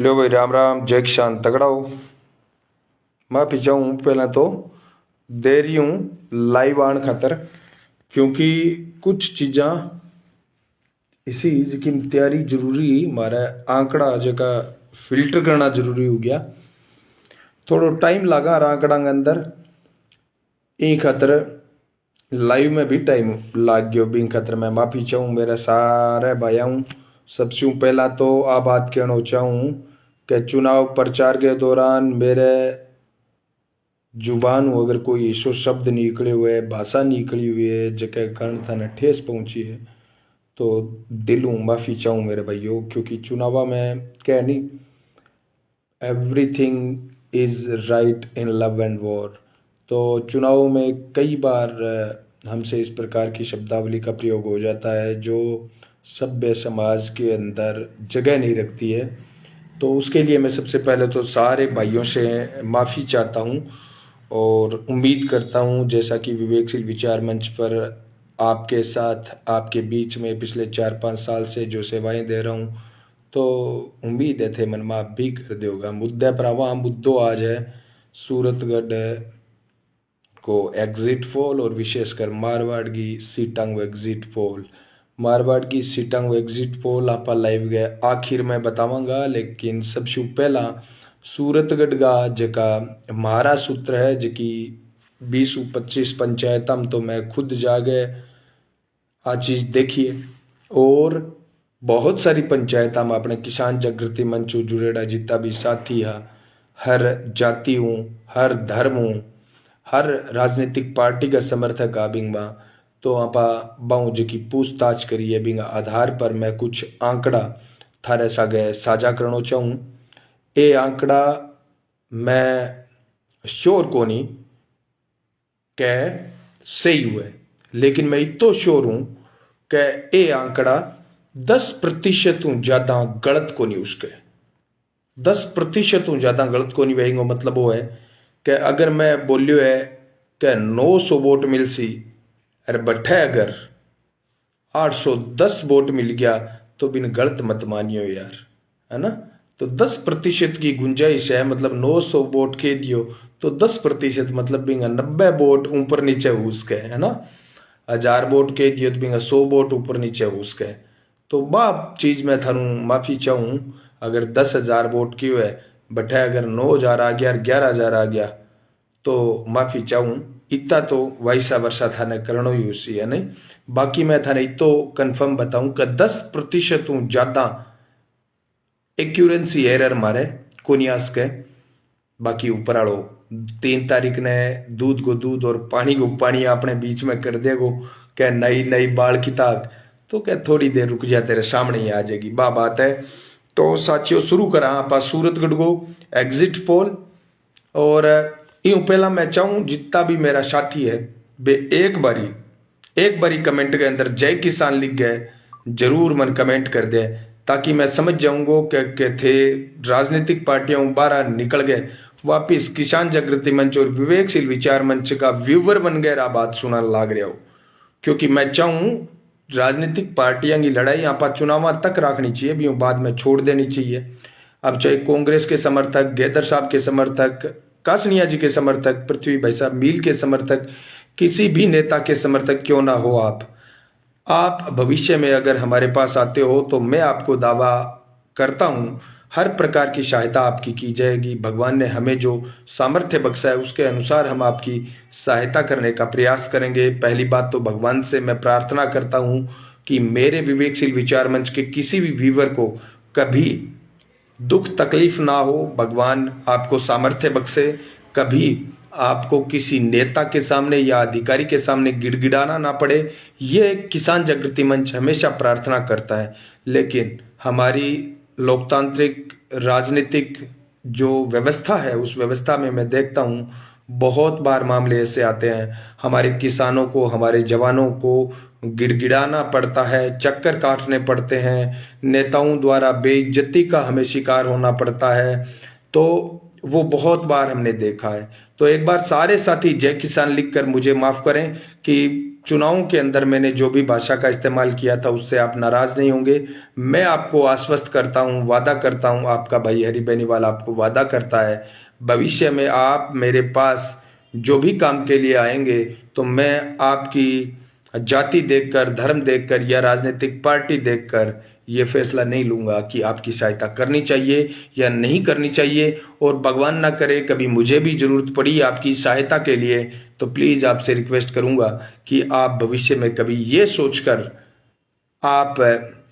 लो भाई राम राम जय किसान तगड़ा हो। माफी चाहूँ पहले तो दे रही हूँ लाइव आने खातर, क्योंकि कुछ चीज़ा इसी की तैयारी जरूरी हमारा आंकड़ा जगह फिल्टर करना जरूरी हो गया। थोड़ा टाइम लगा आंकड़ा के अंदर इन खातर लाइव में भी टाइम लाग गयो भी खातर मैं माफी चाहूँ मेरे सारे भाइयों हूँ। सबसे पहला तो आ बात कहना चाहूँ कि चुनाव प्रचार के दौरान मेरे जुबान हो अगर कोई ऐसो शब्द निकले हुए भाषा निकली हुई है जगह कारण थाने ठेस पहुंची है तो दिलों माफी चाहूँ मेरे भाइयों, क्योंकि चुनाव में क्या नहीं everything is right in love and war. तो चुनाव में कई बार हमसे इस प्रकार की शब्दावली का प्रयोग हो जाता है जो सभ्य समाज के अंदर जगह नहीं रखती है। तो उसके लिए मैं सबसे पहले तो सारे भाइयों से माफ़ी चाहता हूँ और उम्मीद करता हूँ जैसा कि विवेकशील विचार मंच पर आपके साथ आपके बीच में पिछले 4-5 साल से जो सेवाएं दे रहा हूँ तो उम्मीद है थे मन में आप भी कर दोगा। मुद्दे पर आवा मुद्दों आज है सूरतगढ़ को एग्जिट पोल और विशेषकर मारवाड़ की सीटांग एग्जिट पोल। मारवाड़ की सीटांग एग्जिट पोल आप लाइव गए आखिर में बतावांगा, लेकिन सबसे पहला सूरतगढ़ का जका हमारा सूत्र है जकी 20-25 पंचायत तो मैं खुद जागे आ चीज देखिए और बहुत सारी पंचायत में अपने किसान जागृति मंच जुड़ेड़ा जितना भी साथी है हर जाति हूँ हर धर्म हूँ हर राजनीतिक पार्टी का समर्थक आ बिंगा। तो आपा बाऊ जी की पूछताछ करिए बिंगा आधार पर मैं कुछ आंकड़ा थारे सागे साझा करना चाहूँ। ये आंकड़ा मैं श्योर कोनी के सही हुए, लेकिन मैं इतो श्योर हूँ कि ये आंकड़ा 10% ज्यादा गलत को नहीं उसके 10% ज्यादा गलत को नहीं वहेंगे। मतलब वो है कि अगर मैं बोलियो है कि 900 वोट मिल सी अरे बठे अगर 810 वोट मिल गया तो बिन गलत मत मानियो यार, है ना। तो 10% की गुंजाइश है, मतलब 900 वोट के दियो तो 10% मतलब बिंगा 90 वोट ऊपर नीचे हो उसके, है ना। 1000 वोट के दियो तो बिंगा 100 वोट ऊपर नीचे हो उसके। तो बाप चीज में थारू माफी चाहूँ अगर 10,000 वोट की हुए बठे अगर 9,000 आ गया 11,000 आ गया तो माफी चाहूँ। इतना तो वैसा वर्षा थाने करणो ही उसी है नहीं। बाकी मैं थाने इतो कंफर्म बताऊं कि 10% ज्यादा एक्यूरेंसी एरर मारे कोनियास के। बाकी ऊपर आलो 3 तारीख ने दूध को दूध और पानी को पानी अपने बीच में कर देगो क्या नई नई बाल की ताक तो क्या थोड़ी देर रुक जा तेरे सामने ही आ जाएगी बा बात है। तो साथियों शुरू करा आप सूरतगढ़ को एग्जिट पोल और यूं पहला मैं चाहूं जितना भी मेरा साथी है वे एक बारी कमेंट के अंदर जय किसान लिख गए जरूर मन कमेंट कर दे ताकि मैं समझ जाऊंगा कि थे राजनीतिक पार्टियों बाहर निकल गए वापिस किसान जागृति मंच और विवेकशील विचार मंच का व्यूवर बन गए बात सुना लाग रहा हो। क्योंकि मैं चाहूं राजनीतिक पार्टियां की लड़ाई आप चुनाव तक रखनी चाहिए भी बाद में छोड़ देनी चाहिए। अब चाहे कांग्रेस के समर्थक गैदर साहब के समर्थक कासनिया जी के समर्थक पृथ्वी भाई साहब मील के समर्थक किसी भी नेता के समर्थक क्यों ना हो आप भविष्य में अगर हमारे पास आते हो तो मैं आपको दावा करता हूं हर प्रकार की सहायता आपकी की जाएगी। भगवान ने हमें जो सामर्थ्य बख्शा है उसके अनुसार हम आपकी सहायता करने का प्रयास करेंगे। पहली बात तो भगवान से मैं प्रार्थना करता हूं कि मेरे विवेकशील विचार मंच के किसी भी व्यूवर को कभी दुख तकलीफ ना हो, भगवान आपको सामर्थ्य बख्शे, कभी आपको किसी नेता के सामने या अधिकारी के सामने गिड़गिड़ाना ना पड़े। ये किसान जागृति मंच हमेशा प्रार्थना करता है। लेकिन हमारी लोकतांत्रिक राजनीतिक जो व्यवस्था है उस व्यवस्था में मैं देखता हूँ बहुत बार मामले ऐसे आते हैं हमारे किसानों को हमारे जवानों को गिड़गिड़ाना पड़ता है, चक्कर काटने पड़ते हैं, नेताओं द्वारा बेइज्जती का हमें शिकार होना पड़ता है। तो वो बहुत बार हमने देखा है। तो एक बार सारे साथी जय किसान लिखकर मुझे माफ करें कि चुनावों के अंदर मैंने जो भी भाषा का इस्तेमाल किया था उससे आप नाराज नहीं होंगे। मैं आपको आश्वस्त करता हूं, वादा करता हूं, आपका भाई हरि बेनीवाल आपको वादा करता है, भविष्य में आप मेरे पास जो भी काम के लिए आएंगे तो मैं आपकी जाति देखकर, धर्म देखकर या राजनीतिक पार्टी देखकर ये फैसला नहीं लूंगा कि आपकी सहायता करनी चाहिए या नहीं करनी चाहिए। और भगवान ना करे कभी मुझे भी जरूरत पड़ी आपकी सहायता के लिए, तो प्लीज आपसे रिक्वेस्ट करूंगा कि आप भविष्य में कभी ये सोचकर आप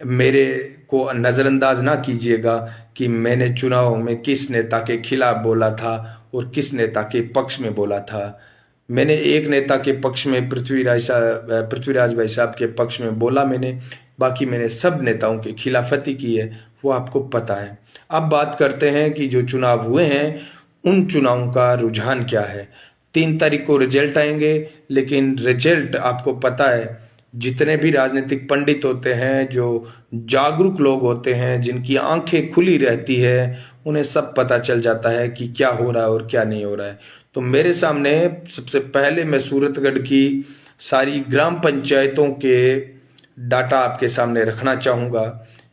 मेरे को नज़रअंदाज ना कीजिएगा कि मैंने चुनाव में किस नेता के खिलाफ बोला था और किस नेता के पक्ष में बोला था। मैंने एक नेता के पक्ष में पृथ्वीराज भाई साहब के पक्ष में बोला मैंने, बाकी मैंने सब नेताओं के खिलाफती की है, वो आपको पता है। अब बात करते हैं कि जो चुनाव हुए हैं उन चुनावों का रुझान क्या है। 3 तारीख को रिजल्ट आएंगे, लेकिन रिजल्ट आपको पता है जितने भी राजनीतिक पंडित होते हैं, जो जागरूक लोग होते हैं, जिनकी आंखें खुली रहती है, उन्हें सब पता चल जाता है कि क्या हो रहा है और क्या नहीं हो रहा है। तो मेरे सामने सबसे पहले मैं सूरतगढ़ की सारी ग्राम पंचायतों के डाटा आपके सामने रखना चाहूँगा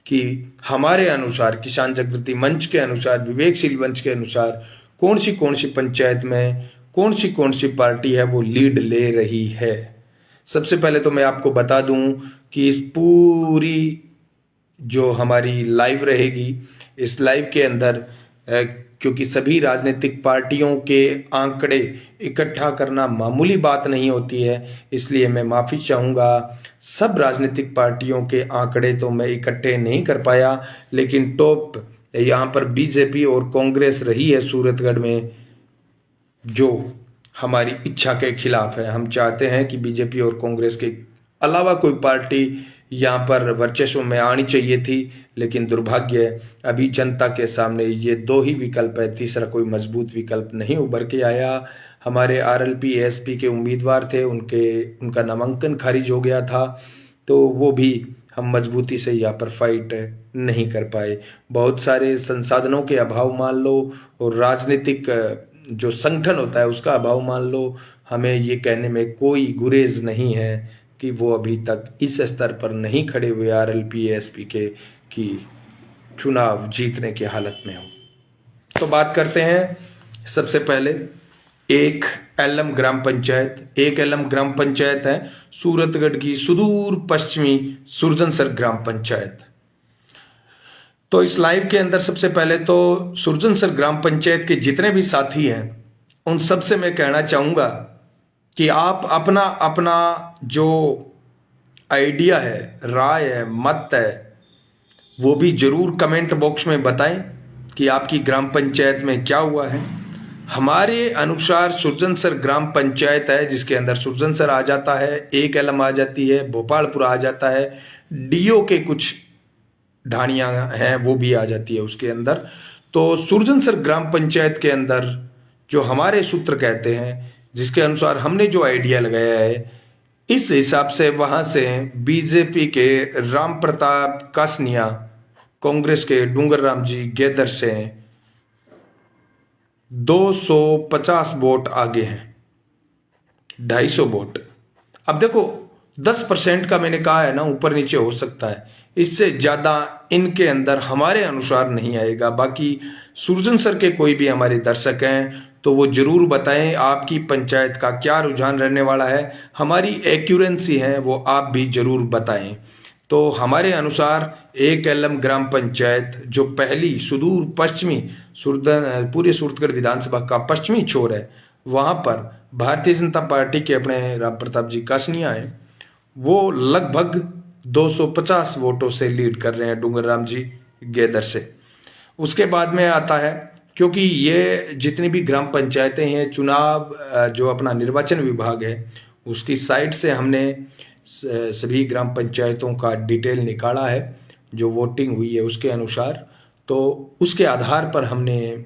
कि हमारे अनुसार, किसान जागृति मंच के अनुसार, विवेकशील मंच के अनुसार कौन सी पंचायत में कौन सी पार्टी है वो लीड ले रही है। सबसे पहले तो मैं आपको बता दूं कि इस पूरी जो हमारी लाइव रहेगी, इस लाइव के अंदर क्योंकि सभी राजनीतिक पार्टियों के आंकड़े इकट्ठा करना मामूली बात नहीं होती है, इसलिए मैं माफ़ी चाहूँगा। सब राजनीतिक पार्टियों के आंकड़े तो मैं इकट्ठे नहीं कर पाया, लेकिन टॉप यहाँ पर बीजेपी और कांग्रेस रही है सूरतगढ़ में, जो हमारी इच्छा के खिलाफ है। हम चाहते हैं कि बीजेपी और कांग्रेस के अलावा कोई पार्टी यहाँ पर वर्चस्व में आनी चाहिए थी, लेकिन दुर्भाग्य अभी जनता के सामने ये 2 ही विकल्प है, तीसरा कोई मजबूत विकल्प नहीं उभर के आया। हमारे आरएलपी एएसपी के उम्मीदवार थे, उनका नामांकन खारिज हो गया था, तो वो भी हम मजबूती से यहाँ पर फाइट नहीं कर पाए। बहुत सारे संसाधनों के अभाव मान लो और राजनीतिक जो संगठन होता है उसका अभाव मान लो, हमें ये कहने में कोई गुरेज नहीं है कि वो अभी तक इस स्तर पर नहीं खड़े हुए आरएलपी एएसपी के कि चुनाव जीतने की हालत में हो। तो बात करते हैं सबसे पहले एक एलम ग्राम पंचायत है सूरतगढ़ की सुदूर पश्चिमी सुरजनसर ग्राम पंचायत। तो इस लाइव के अंदर सबसे पहले तो सुरजनसर ग्राम पंचायत के जितने भी साथी हैं उन सबसे मैं कहना चाहूँगा कि आप अपना अपना जो आइडिया है, राय है, मत है, वो भी जरूर कमेंट बॉक्स में बताएं कि आपकी ग्राम पंचायत में क्या हुआ है। हमारे अनुसार सुरजनसर ग्राम पंचायत है जिसके अंदर सुरजनसर आ जाता है, एक एलम आ जाती है, भोपालपुरा आ जाता है, डीओ के कुछ ढाणियां हैं वो भी आ जाती है उसके अंदर। तो सुरजनसर ग्राम पंचायत के अंदर जो हमारे सूत्र कहते हैं, जिसके अनुसार हमने जो आइडिया लगाया है, इस हिसाब से वहां से बीजेपी के राम प्रताप कासनिया, कांग्रेस के डूंगर राम जी गेदर से 250 वोट आगे हैं, 250 वोट। अब देखो 10% का मैंने कहा है ना, ऊपर नीचे हो सकता है, इससे ज्यादा इनके अंदर हमारे अनुसार नहीं आएगा। बाकी सुरजनसर के कोई भी हमारे दर्शक हैं तो वो जरूर बताएं आपकी पंचायत का क्या रुझान रहने वाला है, हमारी एक्यूरेंसी है वो आप भी जरूर बताएं। तो हमारे अनुसार एक एलम ग्राम पंचायत जो पहली सुदूर पश्चिमी पूरे सूरतगढ़ विधानसभा का पश्चिमी छोर है, वहां पर भारतीय जनता पार्टी के अपने राम प्रताप जी कासनिया हैं, वो लगभग 250 वोटों से लीड कर रहे हैं डूंगर राम जी गेदर से। उसके बाद में आता है, क्योंकि ये जितनी भी ग्राम पंचायतें हैं, चुनाव जो अपना निर्वाचन विभाग है उसकी साइट से हमने सभी ग्राम पंचायतों का डिटेल निकाला है, जो वोटिंग हुई है उसके अनुसार। तो उसके आधार पर हमने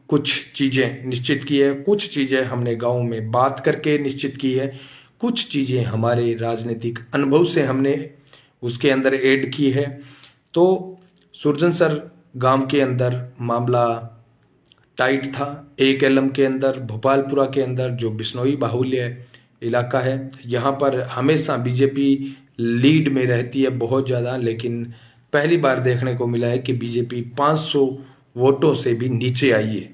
कुछ चीज़ें निश्चित की है, कुछ चीज़ें हमने गांव में बात करके निश्चित की है, कुछ चीज़ें हमारे राजनीतिक अनुभव से हमने उसके अंदर ऐड की है। तो सुरजनसर गांव के अंदर मामला टाइट था, एक एलम के अंदर, भोपालपुरा के अंदर जो बिश्नोई बाहुल्य इलाका है। यहाँ पर हमेशा बीजेपी लीड में रहती है बहुत ज़्यादा, लेकिन पहली बार देखने को मिला है कि बीजेपी 500 वोटों से भी नीचे आई है।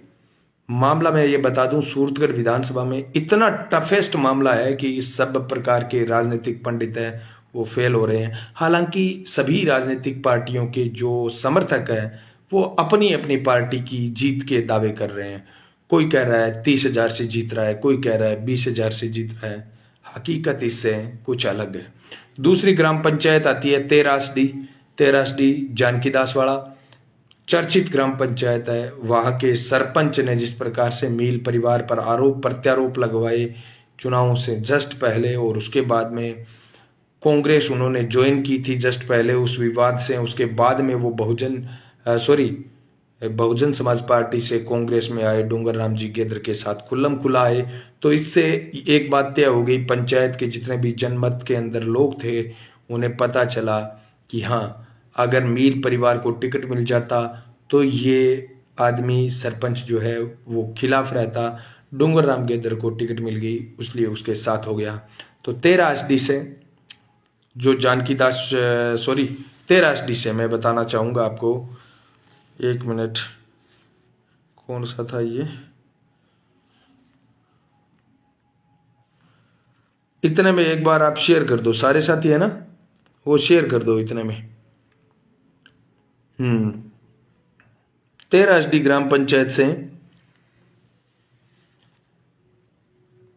मामला मैं ये बता दूं, सूरतगढ़ विधानसभा में इतना टफेस्ट मामला है कि सब प्रकार के राजनीतिक पंडित हैं वो फेल हो रहे हैं। हालांकि सभी राजनीतिक पार्टियों के जो समर्थक हैं वो अपनी अपनी पार्टी की जीत के दावे कर रहे हैं। कोई कह रहा है 30,000 से जीत रहा है, कोई कह रहा है 20,000 से जीत रहा है। हकीकत इससे कुछ अलग है। दूसरी ग्राम पंचायत आती है तेरासडी। तेरासडी जानकीदास वाला चर्चित ग्राम पंचायत है। वहां के सरपंच ने जिस प्रकार से मील परिवार पर आरोप प्रत्यारोप लगवाए चुनावों से जस्ट पहले, और उसके बाद में कांग्रेस उन्होंने ज्वाइन की थी जस्ट पहले उस विवाद से, उसके बाद में वो बहुजन समाज पार्टी से कांग्रेस में आए, डूंगर राम जी गेद्र के साथ खुल्लम खुला आए। तो इससे एक बात तय हो गई, पंचायत के जितने भी जनमत के अंदर लोग थे उन्हें पता चला कि हाँ, अगर मील परिवार को टिकट मिल जाता तो ये आदमी सरपंच जो है वो खिलाफ रहता। डूंगर राम गेद्र को टिकट मिल गई, इसलिए उसके साथ हो गया। तो 13 से जो जानकीदास 13 से मैं बताना चाहूँगा आपको, एक मिनट, कौन सा था ये, इतने में एक बार आप शेयर कर दो, सारे साथी है ना, वो शेयर कर दो इतने में। 13 ग्राम पंचायत से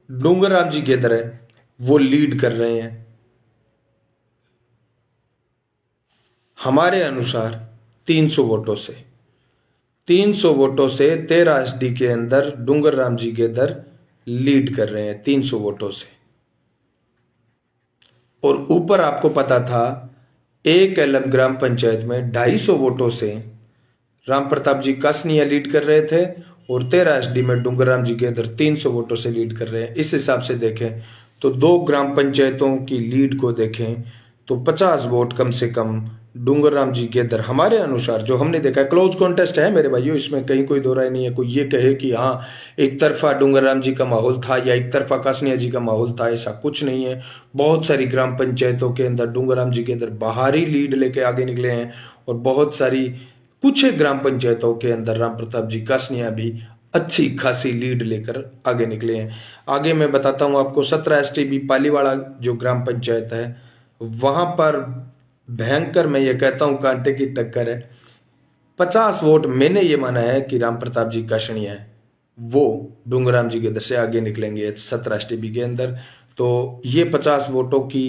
डूंगर राम जी गेद्र है वो लीड कर रहे हैं। हमारे अनुसार 300 वोटों से 13 के अंदर डूंगर राम जी गेद्र लीड कर रहे हैं 300 वोटों से। और ऊपर आपको पता था एक एलम ग्राम पंचायत में 250 वोटों से राम प्रताप जी कासनिया लीड कर रहे थे, और 13 में डूंगर राम जी गेद्र 300 वोटों से लीड कर रहे हैं। इस हिसाब से देखें तो दो ग्राम पंचायतों की लीड को देखें तो 50 वोट कम से कम डूंगर राम जी गेद्र, हमारे अनुसार जो हमने देखा है। क्लोज कॉन्टेस्ट है मेरे भाइयों, इसमें कहीं कोई दो राय नहीं है। कोई ये कहे कि हाँ एक तरफा डूंगर राम जी का माहौल था या एक तरफा कासनिया जी का माहौल था, ऐसा कुछ नहीं है। बहुत सारी ग्राम पंचायतों के अंदर डूंगर राम जी गेद्र बाहरी लीड लेके आगे निकले हैं, और बहुत सारी कुछ ग्राम पंचायतों के अंदर राम प्रताप जी कासनिया भी अच्छी खासी लीड लेकर आगे निकले हैं। आगे मैं बताता हूं आपको 17 STB पालीवाड़ा जो ग्राम पंचायत है, वहां पर भयंकर, मैं ये कहता हूं कांटे की टक्कर है। 50 वोट मैंने ये माना है कि राम प्रताप जी कासनिया है वो डूंगर राम जी गेद्र से आगे निकलेंगे 17 STB के अंदर। तो ये 50 वोटों की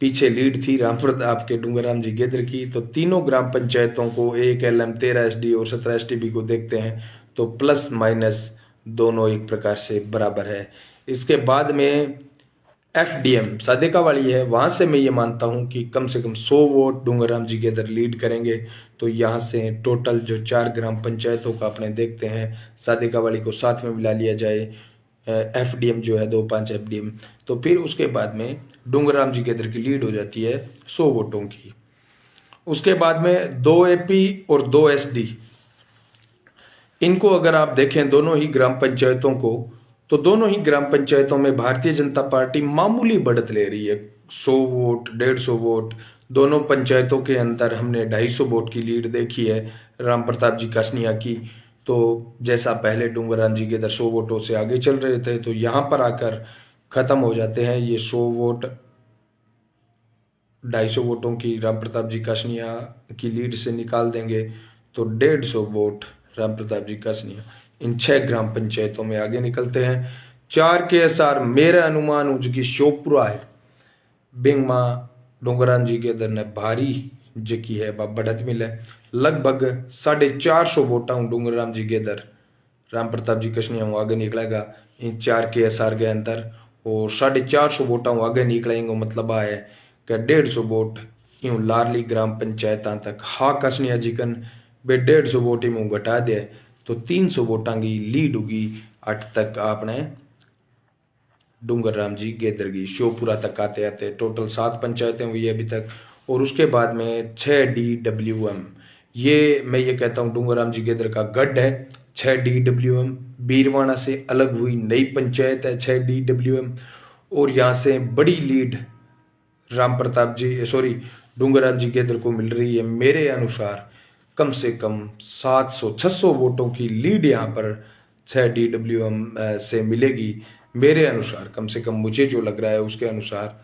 पीछे लीड थी राम प्रताप के डूंगर राम जी गेद्र की। तो तीनों ग्राम पंचायतों को, एक LM 13 SD और 17 STB को देखते हैं तो प्लस माइनस दोनों एक प्रकार से बराबर है। इसके बाद में FDM सादेका वाली है, वहां से मैं ये मानता हूं कि कम से कम 100 वोट डूंगर राम जी गेद्र लीड करेंगे। तो यहाँ से टोटल जो 4 ग्राम पंचायतों का अपने देखते हैं, सादेका वाली को साथ में मिला लिया जाए, FDM जो है 2-5 FDM, तो फिर उसके बाद में डूंगर राम जी गेद्र की लीड हो जाती है 100 वोटों की। उसके बाद में 2 AP और 2 SD, इनको अगर आप देखें दोनों ही ग्राम पंचायतों को, तो दोनों ही ग्राम पंचायतों में भारतीय जनता पार्टी मामूली बढ़त ले रही है। 100 वोट, 150 वोट, दोनों पंचायतों के अंदर हमने 250 वोट की लीड देखी है राम प्रताप जी कासनिया की। तो जैसा पहले डूंगर राम जी गेद्र 100 वोटों से आगे चल रहे थे, तो यहां पर आकर खत्म हो जाते हैं ये 100 वोट। 250 वोटों की राम प्रताप जी कासनिया की लीड से निकाल देंगे तो 150 वोट राम प्रताप जी कासनिया इन 6 ग्राम पंचायतों में आगे निकलते हैं। 4 KSR मेरा अनुमान उजकी शोपुरा है, बिंग मां डूंगर राम जी गेद्र ने भारी जकी है बढ़त मिले, लगभग 450 वोटा डूंगर राम जी गेद्र राम प्रताप जी कासनिया आगे निकलेगा इन 4 KSR के अंदर, और 450 वोटा आगे निकलेंगे। मतलब आए कि 150 वोट यूं लारली ग्राम पंचायत तक हा कासनिया जी कन बे 150 वोट यूं घटा दे तो 300 वोटां की लीड होगी 8 तक आपने डूंगर राम जी गेद्र की। शोपुरा तक आते आते टोटल 7 पंचायतें हुई अभी तक। और उसके बाद में 6 DWM, ये मैं ये कहता हूँ डूंगर राम जी गेद्र का गढ़ है। 6 DWM बीरवाना से अलग हुई नई पंचायत है 6 DWM। और यहाँ से बड़ी लीड डूंगर राम जी गेदर को मिल रही है। मेरे अनुसार कम से कम 700-600 वोटों की लीड यहाँ पर 6 DWM से मिलेगी। मेरे अनुसार कम से कम मुझे जो लग रहा है उसके अनुसार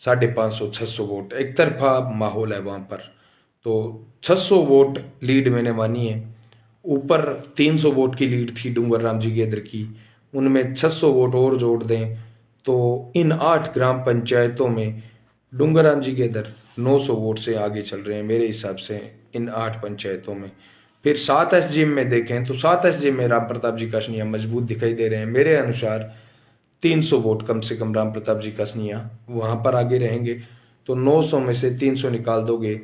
550-600 वोट, एक तरफा माहौल है वहाँ पर। तो 600 वोट लीड मैंने मानी है। ऊपर 300 वोट की लीड थी डूंगर राम जी गेदर की, उनमें 600 वोट और जोड़ दें तो इन 8 ग्राम पंचायतों में डूंगर राम जी गेदर 900 वोट से आगे चल रहे हैं मेरे हिसाब से इन 8 पंचायतों में। फिर 7 SGM में देखें तो 7 SGM में राम प्रताप जी कासनिया मजबूत दिखाई दे रहे हैं। मेरे अनुसार 300 वोट कम से कम राम प्रताप जी कासनिया वहां पर आगे रहेंगे। तो 900 में से 300 निकाल दोगे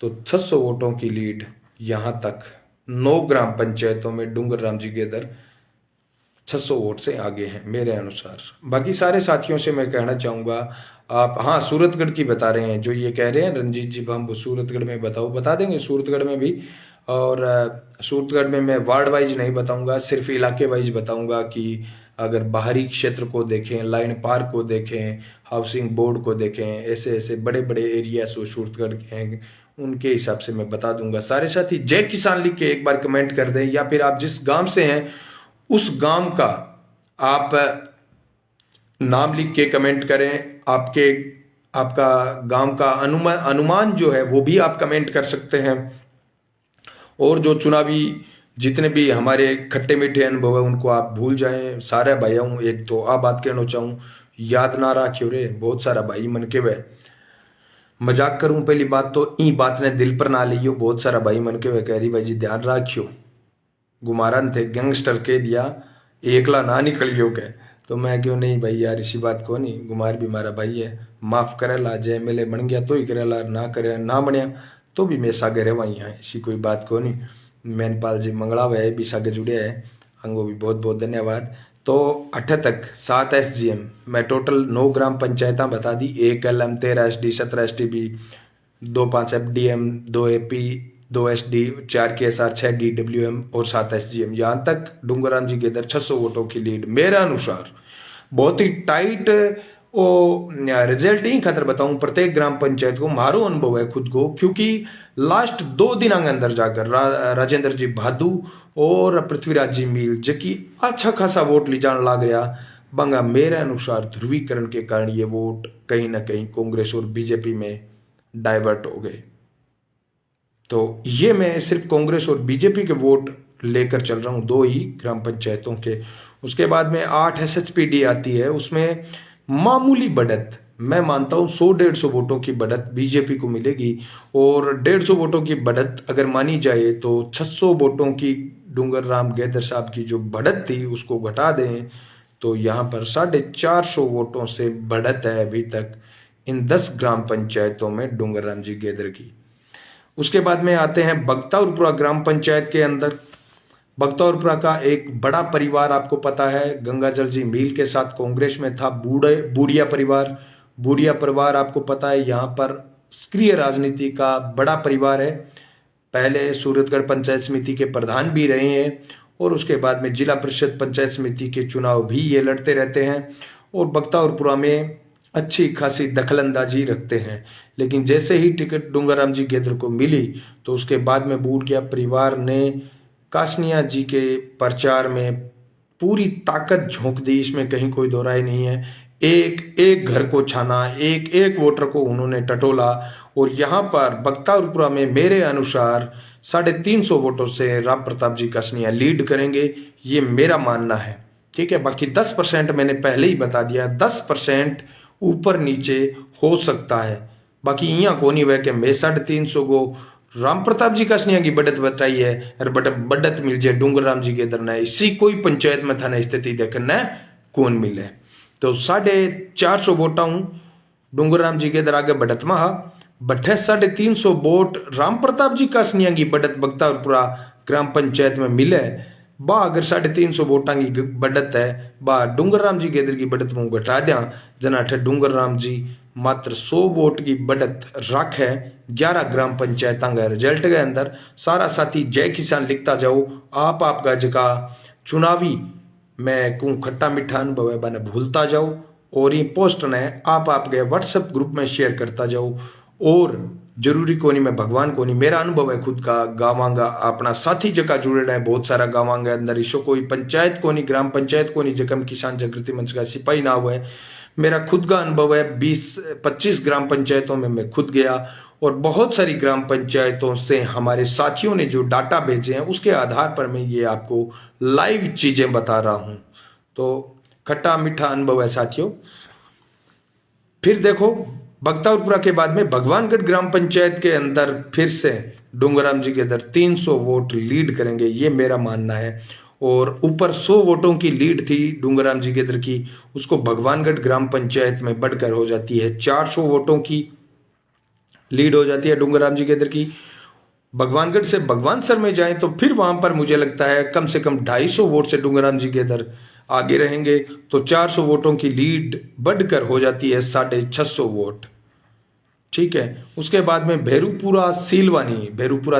तो 600 वोटों की लीड यहां तक 9 ग्राम पंचायतों में डूंगर राम जी गेदर 600 वोट से आगे हैं मेरे अनुसार। बाकी सारे साथियों से मैं कहना चाहूँगा, आप हाँ सूरतगढ़ की बता रहे हैं, जो ये कह रहे हैं रंजीत जी हम सूरतगढ़ में बता देंगे सूरतगढ़ में भी। और सूरतगढ़ में मैं वार्ड वाइज नहीं बताऊंगा, सिर्फ इलाके वाइज बताऊंगा कि अगर बाहरी क्षेत्र को देखें, लाइन पार्क को देखें, हाउसिंग बोर्ड को देखें, ऐसे ऐसे बड़े बड़े एरियाज सूरतगढ़ के हैं, उनके हिसाब से मैं बता दूंगा। सारे साथी जय किसान लिख के एक बार कमेंट कर दें, या फिर आप जिस गांव से हैं उस गांव का आप नाम लिख के कमेंट करें। आपका गांव का अनुमान जो है वो भी आप कमेंट कर सकते हैं। और जो चुनावी जितने भी हमारे खट्टे मीठे अनुभव है उनको आप भूल जाएं। सारे भाइयों एक तो आ बात कहना चाहूँ, याद ना रखियो रे, बहुत सारा भाई मन के वे मजाक करूं पहली बात तो ई बात ने दिल पर ना लियो। बहुत सारा भाई मन के वे कह रही भाई जी ध्यान रखियो, गुमारन थे गैंगस्टर कह दिया एकला ना निकलियो के। तो मैं क्यों नहीं भाई यार, इसी बात को नहीं, गुमार भी हमारा भाई है, माफ करेला, जय मेले बन गया तो ही करेला, ना करे ना बनया तो भी मैं सागे रह वही है, ऐसी कोई बात को नहीं। मैनपाल जी मंगला है भी सागे जुड़े है, अंगो भी बहुत बहुत धन्यवाद। तो 8 तक 7 SGM मैं टोटल 9 ग्राम पंचायत बता दी, 1 LM 13 SD 17 STB 2-5 FDM 2 AP 2 SD 4 KSR 6 DWM और 7 SGM। यहाँ तक डूंगर राम जी गेदर 600 वोटों की लीड मेरे अनुसार। बहुत ही टाइट रिजल्ट ही खातर बताऊं प्रत्येक ग्राम पंचायत को, मारो अनुभव है खुद को, क्योंकि लास्ट 2 दिन अंदर जाकर राजेंद्र जी भादू और पृथ्वीराज जी मील जबकि अच्छा खासा वोट ले जान लग गया बंगा। मेरे अनुसार ध्रुवीकरण के कारण ये वोट कहीं ना कहीं कांग्रेस और बीजेपी में डाइवर्ट हो गए। तो ये मैं सिर्फ कांग्रेस और बीजेपी के वोट लेकर चल रहा हूं 2 ही ग्राम पंचायतों के। उसके बाद में 8 SHPD आती है, उसमें मामूली बढ़त मैं मानता हूं 100-150 वोटों की बढ़त बीजेपी को मिलेगी। और 150 वोटों की बढ़त अगर मानी जाए तो 600 वोटों की डूंगर राम गेदर साहब की जो बढ़त थी उसको घटा दें तो यहाँ पर 450 वोटों से बढ़त है अभी तक इन 10 ग्राम पंचायतों में डूंगर राम जी गेदर की। उसके बाद में आते हैं बख्तावरपुरा ग्राम पंचायत के अंदर। बख्तावरपुरा का एक बड़ा परिवार आपको पता है, गंगाजल जी मील के साथ कांग्रेस में था, बूढ़िया परिवार। बूढ़िया परिवार आपको पता है यहाँ पर सक्रिय राजनीति का बड़ा परिवार है, पहले सूरतगढ़ पंचायत समिति के प्रधान भी रहे हैं और उसके बाद में जिला परिषद पंचायत समिति के चुनाव भी ये लड़ते रहते हैं और बख्तावरपुरा में अच्छी खासी दखलंदाजी रखते हैं। लेकिन जैसे ही टिकट डूंगर राम जी गेदर को मिली तो उसके बाद में बूढ़िया परिवार ने कासनिया जी के प्रचार में पूरी ताकत झोंक दी, इसमें कहीं कोई दो राय नहीं है। एक एक घर को छाना, एक एक वोटर को उन्होंने टटोला और यहाँ पर बख्तावरपुरा में मेरे अनुसार 350 वोटों से राम प्रताप जी कासनिया लीड करेंगे, ये मेरा मानना है। ठीक है, बाकी 10% मैंने पहले ही बता दिया, 10% ऊपर नीचे हो सकता है। बाकी यहाँ को नहीं वह कि मैं 350 को राम प्रताप जी कासनिया की बढ़त बताई है और बढ़त मिल जाए डूंगर राम जी गेदर न, इसी कोई पंचायत में था स्थिति देखना कौन मिले। तो 450 वोटा हूं डूंगर राम जी गेदर आगे बढ़त में बठे 350 वोट राम प्रताप जी कासनिया की बढ़त बख्तावरपुरा ग्राम पंचायत में मिले बा अगर 350 वोटा की बढ़त है बा डूंगर राम जी गेदर की बढ़त में घटा दिया जना अठे डूंगर राम जी मात्र 100 वोट की बढ़त रख है 11 ग्राम पंचायत का रिजल्ट के अंदर। सारा साथी जय किसान लिखता जाओ, आपका जगह चुनावी मैं कहूँ खट्टा मीठा अनुभव है बने भूलता जाओ और ये पोस्ट ने आप आपके व्हाट्सएप ग्रुप में शेयर करता जाओ। और जरूरी कोनी मैं भगवान कोनी, मेरा अनुभव है खुद का। गावांगा अपना साथी जगह जुड़े है, बहुत सारा गावांगा अंदर ईशो कोई पंचायत कोनी, ग्राम पंचायत कोनी जगम किसान जागृति मंच का सिपाही ना हुआ है। मेरा खुद का अनुभव है, 20-25 ग्राम पंचायतों में मैं खुद गया और बहुत सारी ग्राम पंचायतों से हमारे साथियों ने जो डाटा भेजे हैं उसके आधार पर मैं ये आपको लाइव चीजें बता रहा हूं। तो खट्टा मीठा अनुभव है साथियों। फिर देखो, बख्तावरपुरा के बाद में भगवानगढ़ ग्राम पंचायत के अंदर फिर से डूंगराम जी के अंदर 300 वोट लीड करेंगे, ये मेरा मानना है। और ऊपर 100 वोटों की लीड थी डूंगराम जी के अंदर की, उसको भगवानगढ़ ग्राम पंचायत में बढ़कर हो जाती है 400 वोटों की लीड हो जाती है डूंगराम जी के अंदर की। भगवानगढ़ से भगवानसर में जाएं तो फिर वहां पर मुझे लगता है कम से कम 250 वोट से डूंगराम जी के अंदर आगे रहेंगे, तो 400 वोटों की लीड बढ़कर हो जाती है 650 वोट। ठीक है। उसके बाद में भेरूपुरा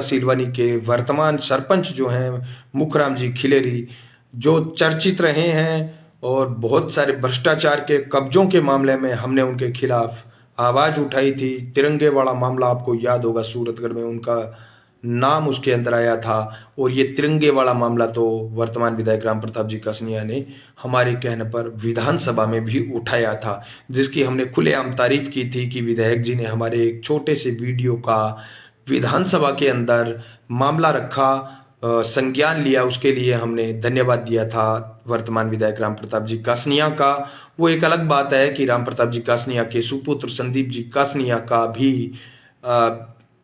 सीलवानी के वर्तमान सरपंच जो हैं मुखराम जी खिलेरी, जो चर्चित रहे हैं और बहुत सारे भ्रष्टाचार के कब्जों के मामले में हमने उनके खिलाफ आवाज उठाई थी। तिरंगे वाला मामला आपको याद होगा, सूरतगढ़ में उनका नाम उसके अंदर आया था। और ये तिरंगे वाला मामला तो वर्तमान विधायक राम प्रताप जी कासनिया ने हमारे कहने पर विधानसभा में भी उठाया था, जिसकी हमने खुलेआम तारीफ की थी कि विधायक जी ने हमारे एक छोटे से वीडियो का विधानसभा के अंदर मामला रखा, संज्ञान लिया, उसके लिए हमने धन्यवाद दिया था वर्तमान विधायक राम प्रताप जी कासनिया का। वो एक अलग बात है कि राम प्रताप जी कासनिया के सुपुत्र संदीप जी कासनिया का भी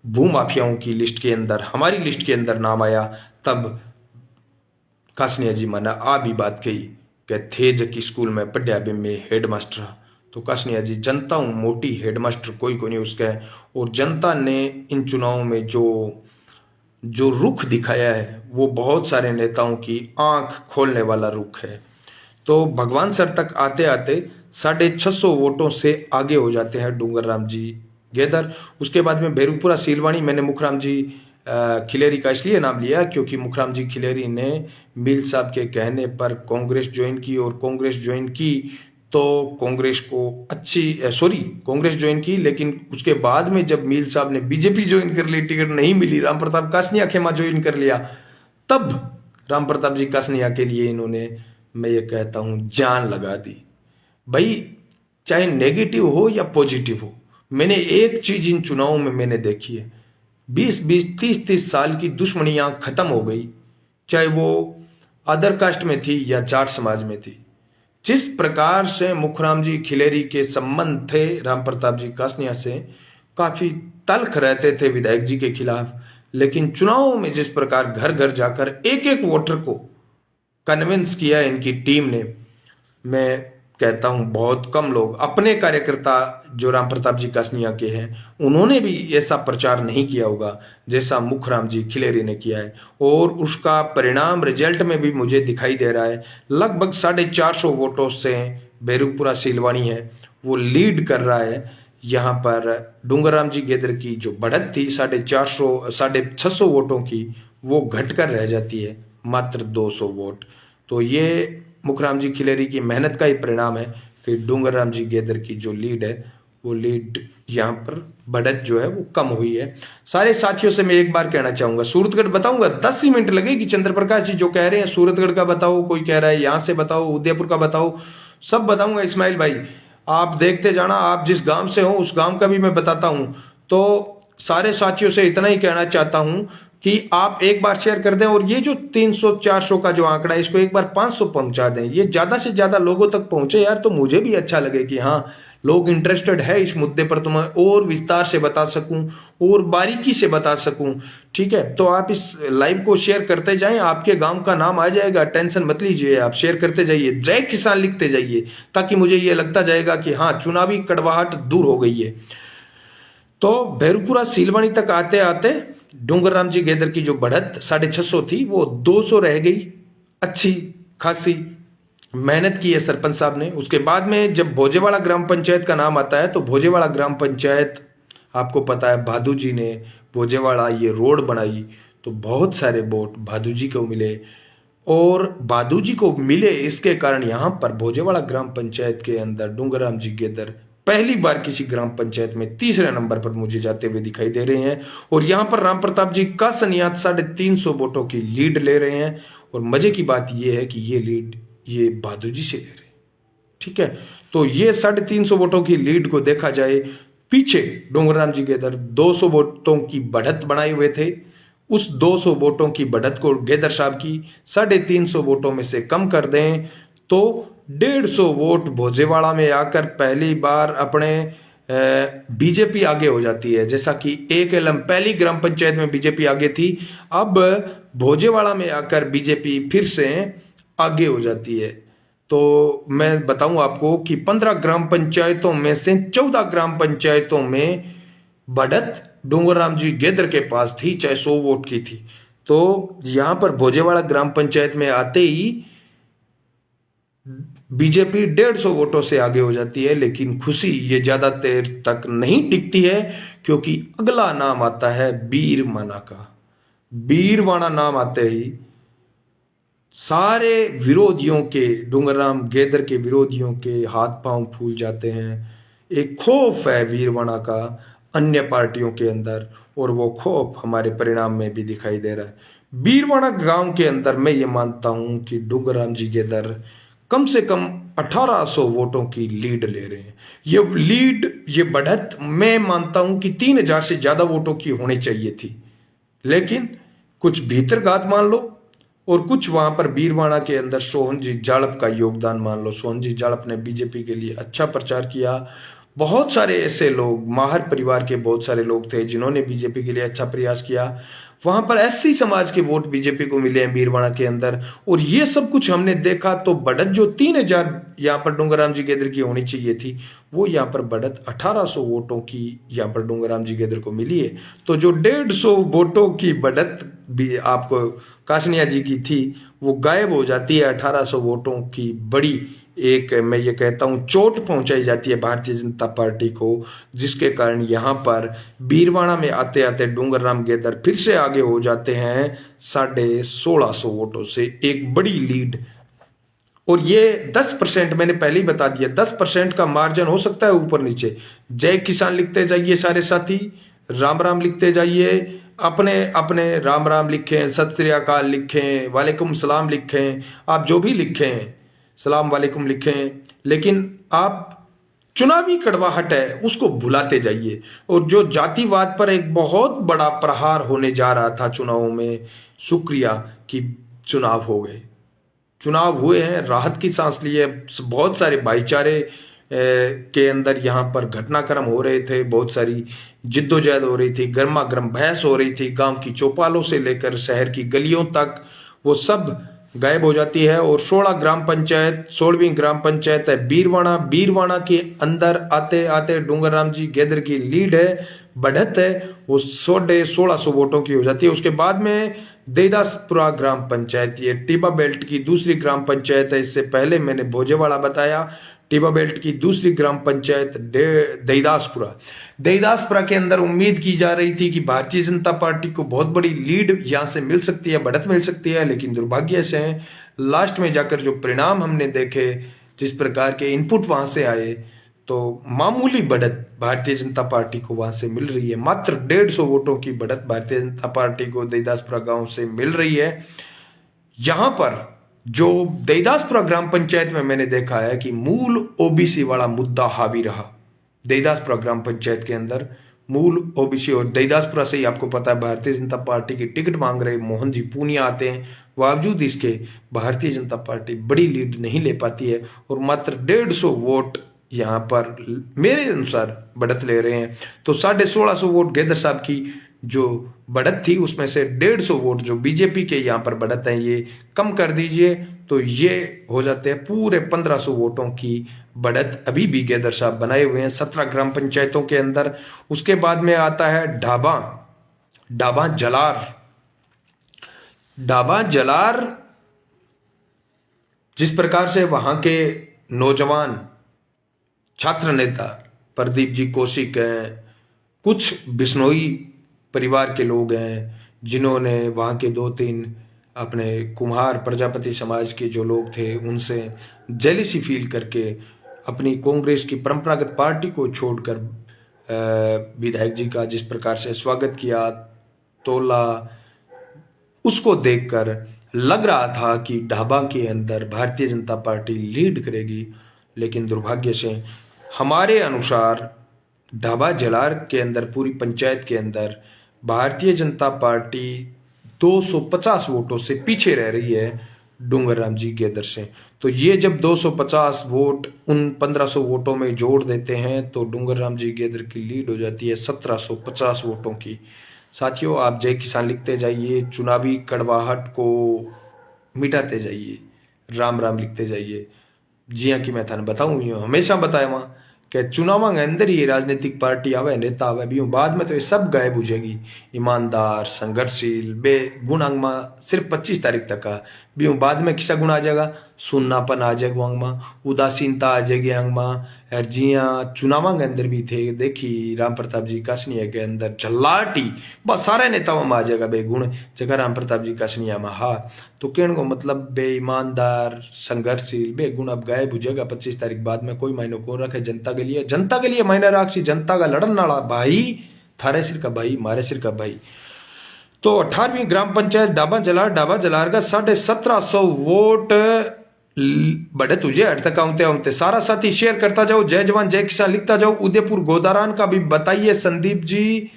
भूमाफियाओं की लिस्ट के अंदर, हमारी लिस्ट के अंदर नाम आया, तब कासनिया जी माना आ भी बात कही कि थे जकी स्कूल में पढ़िया बे में हेडमास्टर। तो कासनिया जी जनता हूं मोटी, हेडमास्टर कोई को नहीं उसका है। और जनता ने इन चुनावों में जो रुख दिखाया है वो बहुत सारे नेताओं की आंख खोलने वाला रुख है। तो भगवान सर तक आते आते 650 वोटों से आगे हो जाते हैं डूंगरराम जी गेदर। उसके बाद में भेरूपुरा सीलवानी, मैंने मुखराम जी खिलेरी का इसलिए नाम लिया क्योंकि मुखराम जी खिलेरी ने मील साहब के कहने पर कांग्रेस ज्वाइन की, और कांग्रेस ज्वाइन की तो कांग्रेस ज्वाइन की, लेकिन उसके बाद में जब मील साहब ने बीजेपी ज्वाइन कर ली, टिकट नहीं मिली, राम प्रताप कासनिया खेमा ज्वाइन कर लिया, तब राम प्रताप जी कासनिया के लिए इन्होंने, मैं ये कहता हूं, जान लगा दी। भाई चाहे नेगेटिव हो या पॉजिटिव हो, मैंने एक चीज इन चुनावों में मैंने देखी है, 20-20, 30-30 साल की दुश्मनियां खत्म हो गई, चाहे वो अदर कास्ट में थी या जाट समाज में थी। जिस प्रकार से मुखराम जी खिलेरी के संबंध थे राम प्रताप जी कासनिया से, काफी तल्ख रहते थे विधायक जी के खिलाफ, लेकिन चुनावों में जिस प्रकार घर घर जाकर एक एक वोटर को कन्विंस किया इनकी टीम ने, मैं कहता हूं बहुत कम लोग, अपने कार्यकर्ता जो राम प्रताप जी कासनिया के हैं, उन्होंने भी ऐसा प्रचार नहीं किया होगा जैसा मुखराम जी खिलेरी ने किया है। और उसका परिणाम रिजल्ट में भी मुझे दिखाई दे रहा है। लगभग 450 वोटों से भेरूपुरा सीलवानी है वो लीड कर रहा है। यहाँ पर डूंगरराम जी गेदर की जो बढ़त थी 650 वोटों की, वो घटकर रह जाती है मात्र 200 वोट। तो ये मुखराम जी खिलेरी की मेहनत का ही परिणाम है कि डूंगरराम जी गेदर की जो लीड है, वो लीड यहाँ पर बढ़त जो है वो कम हुई है। सारे साथियों से मैं एक बार कहना चाहूंगा, सूरतगढ़ बताऊंगा, 10 ही मिनट लगेगी। चंद्रप्रकाश जी जो कह रहे हैं सूरतगढ़ का बताओ, कोई कह रहा है यहां से बताओ, उदयपुर का बताओ, सब बताऊंगा। इस्माइल भाई आप देखते जाना, आप जिस गांव से हो उस गांव का भी मैं बताता हूं। तो सारे साथियों से इतना ही कहना चाहता हूं कि आप एक बार शेयर कर दें, और ये जो 300-400 का जो आंकड़ा है, इसको एक बार 500 पहुंचा दें, ये ज्यादा से ज्यादा लोगों तक पहुंचे यार, तो मुझे भी अच्छा लगे कि हाँ लोग इंटरेस्टेड है इस मुद्दे पर, तो मैं और विस्तार से बता सकूं और बारीकी से बता सकूं। ठीक है, तो आप इस लाइव को शेयर करते जाएं, आपके गांव का नाम आ जाएगा, टेंशन मत लीजिए, आप शेयर करते जाइए, जय किसान लिखते जाइए, ताकि मुझे ये लगता जाएगा कि हाँ चुनावी कड़वाहट दूर हो गई है। तो भेरूपुरा सीलवानी तक आते आते डूंगरराम जी गेदर की जो बढ़त 650 थी वो 200 रह गई। अच्छी खासी मेहनत की है सरपंच साहब ने। उसके बाद में जब भोजेवाड़ा ग्राम पंचायत का नाम आता है, तो भोजेवाड़ा ग्राम पंचायत आपको पता है भादू जी ने भोजेवाड़ा ये रोड बनाई, तो बहुत सारे वोट भादू जी को मिले। और बादू जी को मिले, इसके कारण यहाँ पर भोजेवाड़ा ग्राम पंचायत के अंदर डूंगरराम जी गेदर पहली बार किसी ग्राम पंचायत में तीसरे नंबर पर मुझे जाते हुए दिखाई दे रहे हैं। और यहाँ पर राम प्रताप जी का सनियात 350 वोटों की लीड ले रहे हैं। और मजे की बात यह है कि ये लीड ये बादू जी से ले रहे हैं। ठीक है, तो ये 350 वोटों की लीड को देखा जाए, पीछे डूंगरराम जी गेदर 200 वोटों की बढ़त बनाए हुए थे। उस 200 वोटों की बढ़त को गेदर साहब की 350 वोटों में से कम कर दें तो 150 वोट भोजेवाड़ा में आकर पहली बार अपने बीजेपी आगे हो जाती है। जैसा कि एक एलम पहली ग्राम पंचायत में बीजेपी आगे थी, अब भोजेवाड़ा में आकर बीजेपी फिर से आगे हो जाती है। तो मैं बताऊं आपको कि 15 ग्राम पंचायतों में से 14 ग्राम पंचायतों में बढ़त डूंगरराम जी गेदर के पास थी, चाहे 100 वोट की थी। तो यहां पर भोजेवाड़ा ग्राम पंचायत में आते ही बीजेपी 150 वोटों से आगे हो जाती है। लेकिन खुशी ये ज्यादा देर तक नहीं टिकती है, क्योंकि अगला नाम आता है बीरवाना का। बीरवाना नाम आते ही सारे विरोधियों के, डूंगरराम गेदर के विरोधियों के हाथ पांव फूल जाते हैं। एक खौफ है बीरवाना का अन्य पार्टियों के अंदर, और वो खौफ हमारे परिणाम में भी दिखाई दे रहा है। बीरवाना गांव के अंदर मैं ये मानता हूं कि डूंगरराम जी गेदर कम से कम 1800 वोटों की लीड ले रहे हैं। ये लीड, ये बढ़त मैं मानता हूं कि 3000 से ज्यादा वोटों की होनी चाहिए थी। लेकिन कुछ भीतरघात मान लो और कुछ वहां पर बीरवाना के अंदर सोहनजी जाड़प का योगदान मान लो। सोहनजी जाड़प ने बीजेपी के लिए अच्छा प्रचार किया। बहुत सारे ऐसे लोग, माहर परिवार के बहुत सारे लोग थे जिन्होंने बीजेपी के लिए अच्छा प्रयास किया। वहां पर एससी समाज के वोट बीजेपी को मिले हैं बीरवाना के अंदर। और ये सब कुछ हमने देखा तो बढ़त जो 3000 यहाँ पर डूंगरराम जी गेदर की होनी चाहिए थी, वो यहाँ पर बढ़त 1800 वोटों की यहाँ पर डूंगरराम जी गेदर को मिली है। तो जो 150 वोटों की बढ़त भी आपको कासनिया जी की थी, वो गायब हो जाती है। 1800 वोटों की बड़ी एक, मैं ये कहता हूं, चोट पहुंचाई जाती है भारतीय जनता पार्टी को, जिसके कारण यहां पर बीरवाना में आते आते डूंगरराम गेदर फिर से आगे हो जाते हैं 1650 वोटों से, एक बड़ी लीड। और ये 10%, मैंने पहले ही बता दिया, 10% का मार्जिन हो सकता है ऊपर नीचे। जय किसान लिखते जाइए सारे साथी, राम राम लिखते जाइए, अपने अपने राम राम लिखें, सत श्री अकाल लिखें, वालेकुम सलाम लिखें, आप जो भी लिखें, सलाम वालेकुम लिखें, लेकिन आप चुनावी कड़वाहट है उसको भुलाते जाइए। और जो जातिवाद पर एक बहुत बड़ा प्रहार होने जा रहा था चुनावों में, शुक्रिया कि चुनाव हो गए, चुनाव हुए हैं, राहत की सांस ली है। बहुत सारे भाईचारे के अंदर यहाँ पर घटनाक्रम हो रहे थे, बहुत सारी जिद्दोजहद हो रही थी, गर्मा गर्म बहस हो रही थी, गांव की चौपालों से लेकर शहर की गलियों तक, वो सब गायब हो जाती है। और 16वीं ग्राम पंचायत है बीरवाना। बीरवाना के अंदर आते आते डूंगरराम जी गेदर की लीड है, बढ़त है, वो 1650 वोटों की हो जाती है। उसके बाद में देदासपुरा ग्राम पंचायत, ये टिबा बेल्ट की दूसरी ग्राम पंचायत है। इससे पहले मैंने भोजेवाड़ा बताया, टिबा बेल्ट की दूसरी ग्राम पंचायत देदासपुरा। देदासपुरा के अंदर उम्मीद की जा रही थी कि भारतीय जनता पार्टी को बहुत बड़ी लीड यहां से मिल सकती है, बढ़त मिल सकती है, लेकिन दुर्भाग्य से लास्ट में जाकर जो परिणाम हमने देखे, जिस प्रकार के इनपुट वहां से आए, तो मामूली बढ़त भारतीय जनता पार्टी को वहां से मिल रही है। मात्र 150 वोटों की बढ़त भारतीय जनता पार्टी को देदासपुरा गांव से मिल रही है। यहां पर जो देदासपुरा ग्राम पंचायत में मैंने देखा है कि मूल ओबीसी वाला मुद्दा हावी रहा। देदासपुरा ग्राम पंचायत के अंदर मूल ओबीसी, और देदासपुरा से ही आपको पता है भारतीय जनता पार्टी की टिकट मांग रहे मोहन जी पूनिया आते हैं, बावजूद इसके भारतीय जनता पार्टी बड़ी लीड नहीं ले पाती है और मात्र 150 वोट यहां पर मेरे अनुसार बढ़त ले रहे हैं। तो 1650 वोट गेदर साहब की जो बढ़त थी, उसमें से 150 वोट जो बीजेपी के यहां पर बढ़त है, ये कम कर दीजिए तो ये हो जाते हैं पूरे 1500 वोटों की बढ़त अभी भी गेदर साहब बनाए हुए हैं 17 ग्राम पंचायतों के अंदर। उसके बाद में आता है ढाबा जलार। ढाबा जलार, जिस प्रकार से वहां के नौजवान छात्र नेता प्रदीप जी कौशिक हैं, कुछ बिश्नोई परिवार के लोग हैं जिन्होंने वहां के 2-3 अपने कुम्हार प्रजापति समाज के जो लोग थे उनसे जेलिसी फील करके अपनी कांग्रेस की परंपरागत पार्टी को छोड़कर विधायक जी का जिस प्रकार से स्वागत किया तोला, उसको देखकर लग रहा था कि ढाबा के अंदर भारतीय जनता पार्टी लीड करेगी। लेकिन दुर्भाग्य से हमारे अनुसार ढाबा जलार के अंदर, पूरी पंचायत के अंदर भारतीय जनता पार्टी 250 वोटों से पीछे रह रही है डूंगर राम जी गेदर से। तो ये जब 250 वोट उन 1500 वोटों में जोड़ देते हैं तो डूंगर राम जी गेदर की लीड हो जाती है 1750 वोटों की। साथियों, आप जय किसान लिखते जाइए, चुनावी कड़वाहट को मिटाते जाइए, राम राम लिखते जाइए। जी हाँ, कि मैं थाने बताऊं, यूँ हमेशा बताया वहाँ कि चुनाव के अंदर ये राजनीतिक पार्टी आवे, नेता आवे, भी बाद में तो ये सब गायब हो जाएगी। ईमानदार, संघर्षशील, बेगुण अंग में सिर्फ 25 तारीख तक का भी बाद में किसा गुण आ जाएगा, सुन्नापन आ जाएगा अंग में, उदासीनता आ जाएगी अंग में। और जिया चुनाव के अंदर भी थे, देखी राम प्रताप जी कासनिया के अंदर झल्लाटी, बस सारे नेताओं में आ जाएगा बेगुण, जगह राम प्रताप जी कासनिया में। हाँ, तो कहने को मतलब बेईमानदार, संघर्षशील, बेगुण अब गायब हो जाएगा 25 तारीख बाद में। कोई मायने को रखे जनता के लिए, जनता के लिए मायने राक्षी, जनता का लड़न नाला भाई, थारे सिर का भाई, मारे सिर का भाई। तो 18वीं ग्राम पंचायत ढाबा जलार का 1750 वोट बड़े तुझे हट तक आते सारा साथी शेयर करता जाओ, जय जवान जय किसान लिखता जाओ। उदयपुर गोदारान का भी बताइए, संदीप जी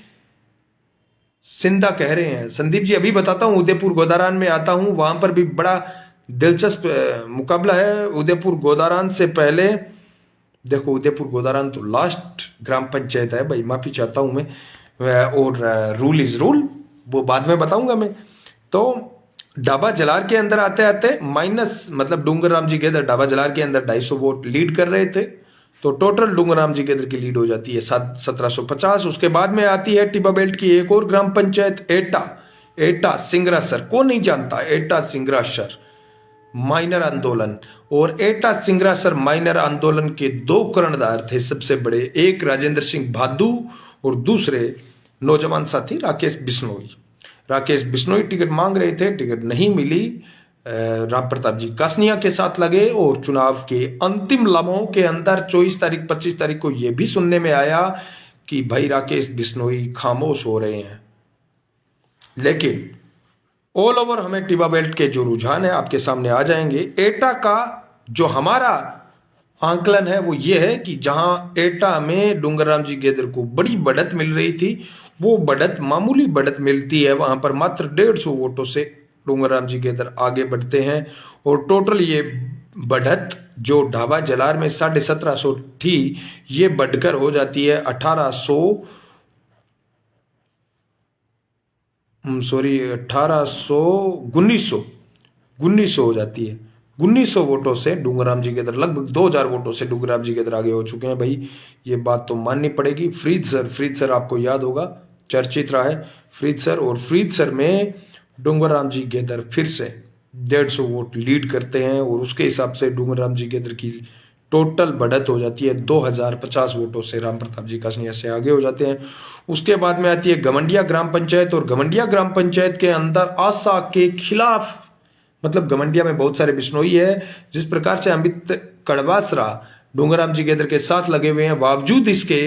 सिंधा कह रहे हैं। संदीप जी अभी बताता हूं, उदयपुर गोदारान में आता हूं, वहां पर भी बड़ा दिलचस्प मुकाबला है। उदयपुर गोदारान से पहले देखो, उदयपुर गोदारान तो लास्ट ग्राम पंचायत है भाई, माफी चाहता हूं मैं, और रूल इज रूल, वो बाद में बताऊंगा मैं। तो ढाबा जलार के अंदर आते आते माइनस, मतलब डूंगर राम जी गेदर ढाबा जलार के अंदर 250 वोट लीड कर रहे थे, तो टोटल डूंगर राम जी गेदर की लीड हो जाती है 1750। उसके बाद में आती है टिबा बेल्ट की एक और ग्राम पंचायत एटा सिंगरासर। कौन नहीं जानता एटा सिंगरासर माइनर आंदोलन। और एटा सिंगरासर माइनर आंदोलन के दो कर्णधार थे सबसे बड़े, एक राजेंद्र सिंह भादू और दूसरे नौजवान साथी राकेश बिश्नोई। राकेश बिश्नोई टिकट मांग रहे थे, टिकट नहीं मिली, राम प्रताप जी कासनिया के साथ लगे। और चुनाव के अंतिम लम्हों के अंदर 24 तारीख 25 तारीख को यह भी सुनने में आया कि भाई राकेश बिश्नोई खामोश हो रहे हैं। लेकिन ऑल ओवर हमें टिबा बेल्ट के जो रुझान है आपके सामने आ जाएंगे। एटा का जो हमारा आंकलन है वो ये है कि जहां एटा में डूंगर राम जी गेदर को बड़ी बढ़त मिल रही थी, वो बढ़त मामूली बढ़त मिलती है, वहां पर मात्र 150 वोटों से डूंगर राम जी गेदर आगे बढ़ते हैं। और टोटल ये बढ़त जो ढाबा जलार में 1750 थी, ये बढ़कर हो जाती है 1900 हो जाती है। 1900 वोटों से डूंगर राम जी गेदर, लगभग 2000 वोटों से डूंगर राम जी गेदर आगे हो चुके हैं भाई, ये बात तो माननी पड़ेगी। फ्रीद सर आपको याद होगा, चर्चित रहा है फ्रीद सर, और फ्रीद सर में डूंगर राम जी गेदर फिर से 150 वोट लीड करते हैं, और उसके हिसाब से डूंगर राम जी गेदर की टोटल बढ़त हो जाती है 2050 वोटों से, राम प्रताप जी कासनिया से आगे हो जाते हैं। उसके बाद में आती है गमंडिया ग्राम पंचायत, और गमंडिया ग्राम पंचायत के अंदर आशा के खिलाफ, मतलब गमंडिया में बहुत सारे बिश्नोई है, जिस प्रकार से अमित कड़वासरा डूंगर राम जी गेदर के साथ लगे हुए हैं, बावजूद इसके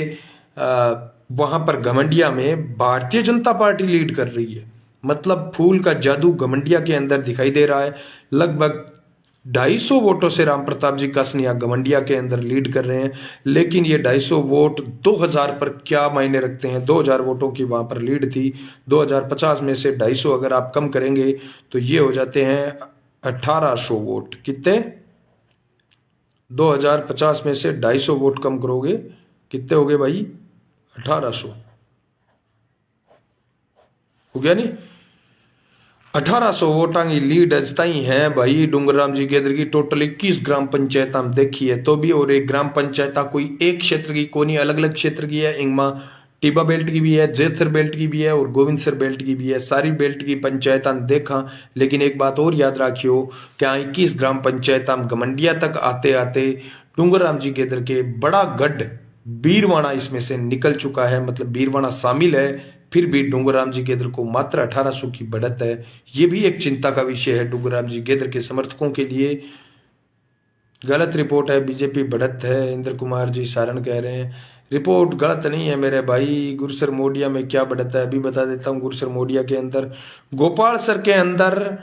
वहां पर गमंडिया में भारतीय जनता पार्टी लीड कर रही है। मतलब फूल का जादू गमंडिया के अंदर दिखाई दे रहा है। लगभग 250 वोटों से राम प्रताप जी कासनिया गमंडिया के अंदर लीड कर रहे हैं, लेकिन ये 250 वोट 2000 पर क्या मायने रखते हैं। 2000 वोटों की वहां पर लीड थी, 2050 में से 250 अगर आप कम करेंगे तो ये हो जाते हैं 1800 वोट। कितने? 2050 में से 250 वोट कम करोगे, कितने हो गए भाई? 1800 हो गया नहीं? 1800 वोटां की लीड अजताई है भाई डूंगर राम जी गेदर की। टोटल 21 ग्राम पंचायत हम देखिए तो भी, और एक ग्राम पंचायत कोई एक क्षेत्र की कोनी, अलग अलग क्षेत्र की है। इंगमा टिबा बेल्ट की भी है, जैसर बेल्ट की भी है, और गोविंदसर बेल्ट की भी है। सारी बेल्ट की पंचायत देखा, लेकिन एक बात और याद रखियो, क्या 21 ग्राम पंचायत गमंडिया तक आते आते डूंगर राम जी गेदर के बड़ा गढ़ बीरवाणा इसमें से निकल चुका है, मतलब बीरवाणा शामिल है फिर भी डूंगरराम जी गेदर को मात्र 1800 की बढ़त है। ये भी एक चिंता का विषय है डूंगरराम जी गेदर के समर्थकों के लिए। गलत रिपोर्ट है, बीजेपी बढ़त है, इंद्र कुमार जी सारण कह रहे हैं। रिपोर्ट गलत नहीं है मेरे भाई। गुरसर मोडिया में क्या बढ़त है अभी बता देता हूँ। गुरसर मोडिया के अंदर, गोपाल सर के अंदर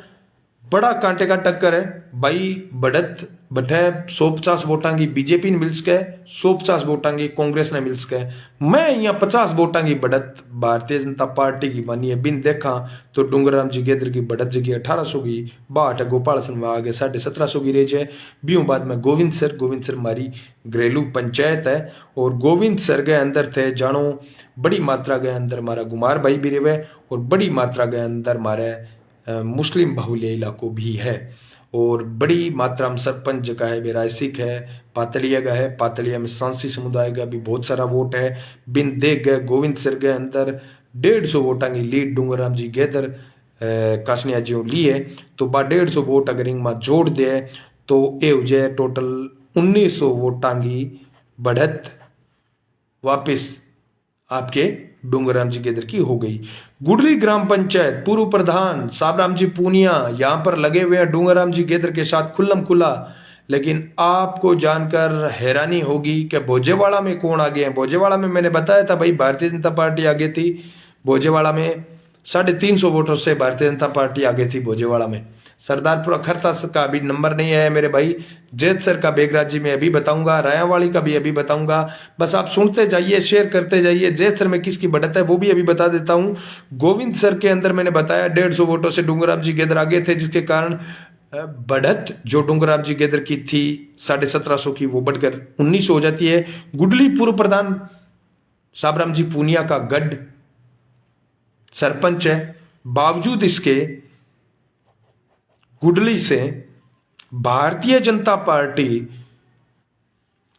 बड़ा कांटे का टक्कर है भाई। बढ़त बठे 150 वोटां की बीजेपी ने मिल सके, 150 वोटां की कांग्रेस ने मिल सके। मैं यहाँ 50 वोटां की बढ़त भारतीय जनता पार्टी की मानी है। बिन देखा तो डूंगरराम जी गेदर की बढ़त जगह 1800 की 62 है, गोपाल सर में आगे 1750 की रेंज है। बीहू बाद में गोविंद सर हमारी घरेलू पंचायत है। और गोविंद सर के अंदर थे जानो बड़ी मात्रा के अंदर हमारा गुमार भाई भी रहे, और बड़ी मात्रा के अंदर हमारे मुस्लिम बाहुल्य इलाकों भी है। और बड़ी मात्रा में सरपंच का है बेरायसिक है, पातलिया का है। पातलिया में सांसी समुदाय का भी बहुत सारा वोट है। बिन देख गए गोविंद सर के अंदर 150 वोटा की लीड डूंगरराम जी गेदर कासनिया जी ली है। तो बा 150 वोट अगर इनमें जोड़ दे तो ये हो जाए टोटल 1900 वोटा की बढ़त वापिस आपके डूंगरराम जी गेदर की हो गई। गुडली ग्राम पंचायत पूर्व प्रधान साबराम जी पूनिया यहां पर लगे हुए हैं डूंगरराम जी गेदर के साथ खुल्लम खुला। लेकिन आपको जानकर हैरानी होगी कि भोजेवाड़ा में कौन आगे हैं। भोजेवाड़ा में मैंने बताया था भाई भारतीय जनता पार्टी आगे थी। भोजेवाड़ा में 350 वोटों से भारतीय जनता पार्टी आगे थी भोजेवाड़ा में। सरदारपुरा खरता का अभी नंबर नहीं है मेरे भाई। जैत सर का बेगराज जी में अभी बताऊंगा, रायावाड़ी का भी अभी बताऊंगा। बस आप सुनते जाइए, शेयर करते जाइए। जैत सर में किसकी बढ़त है वो भी अभी बता देता हूं। गोविंद सर के अंदर मैंने बताया 150 वोटों से डूंगरराम जी गेदर आगे थे, जिसके कारण बढ़त जो डूंगरराम जी गेदर की थी 1750 की वो बढ़कर 1900 हो जाती है। गुडली पूर्व प्रधान साबराम जी पूनिया का गढ़ सरपंच है। बावजूद इसके गुडली से भारतीय जनता पार्टी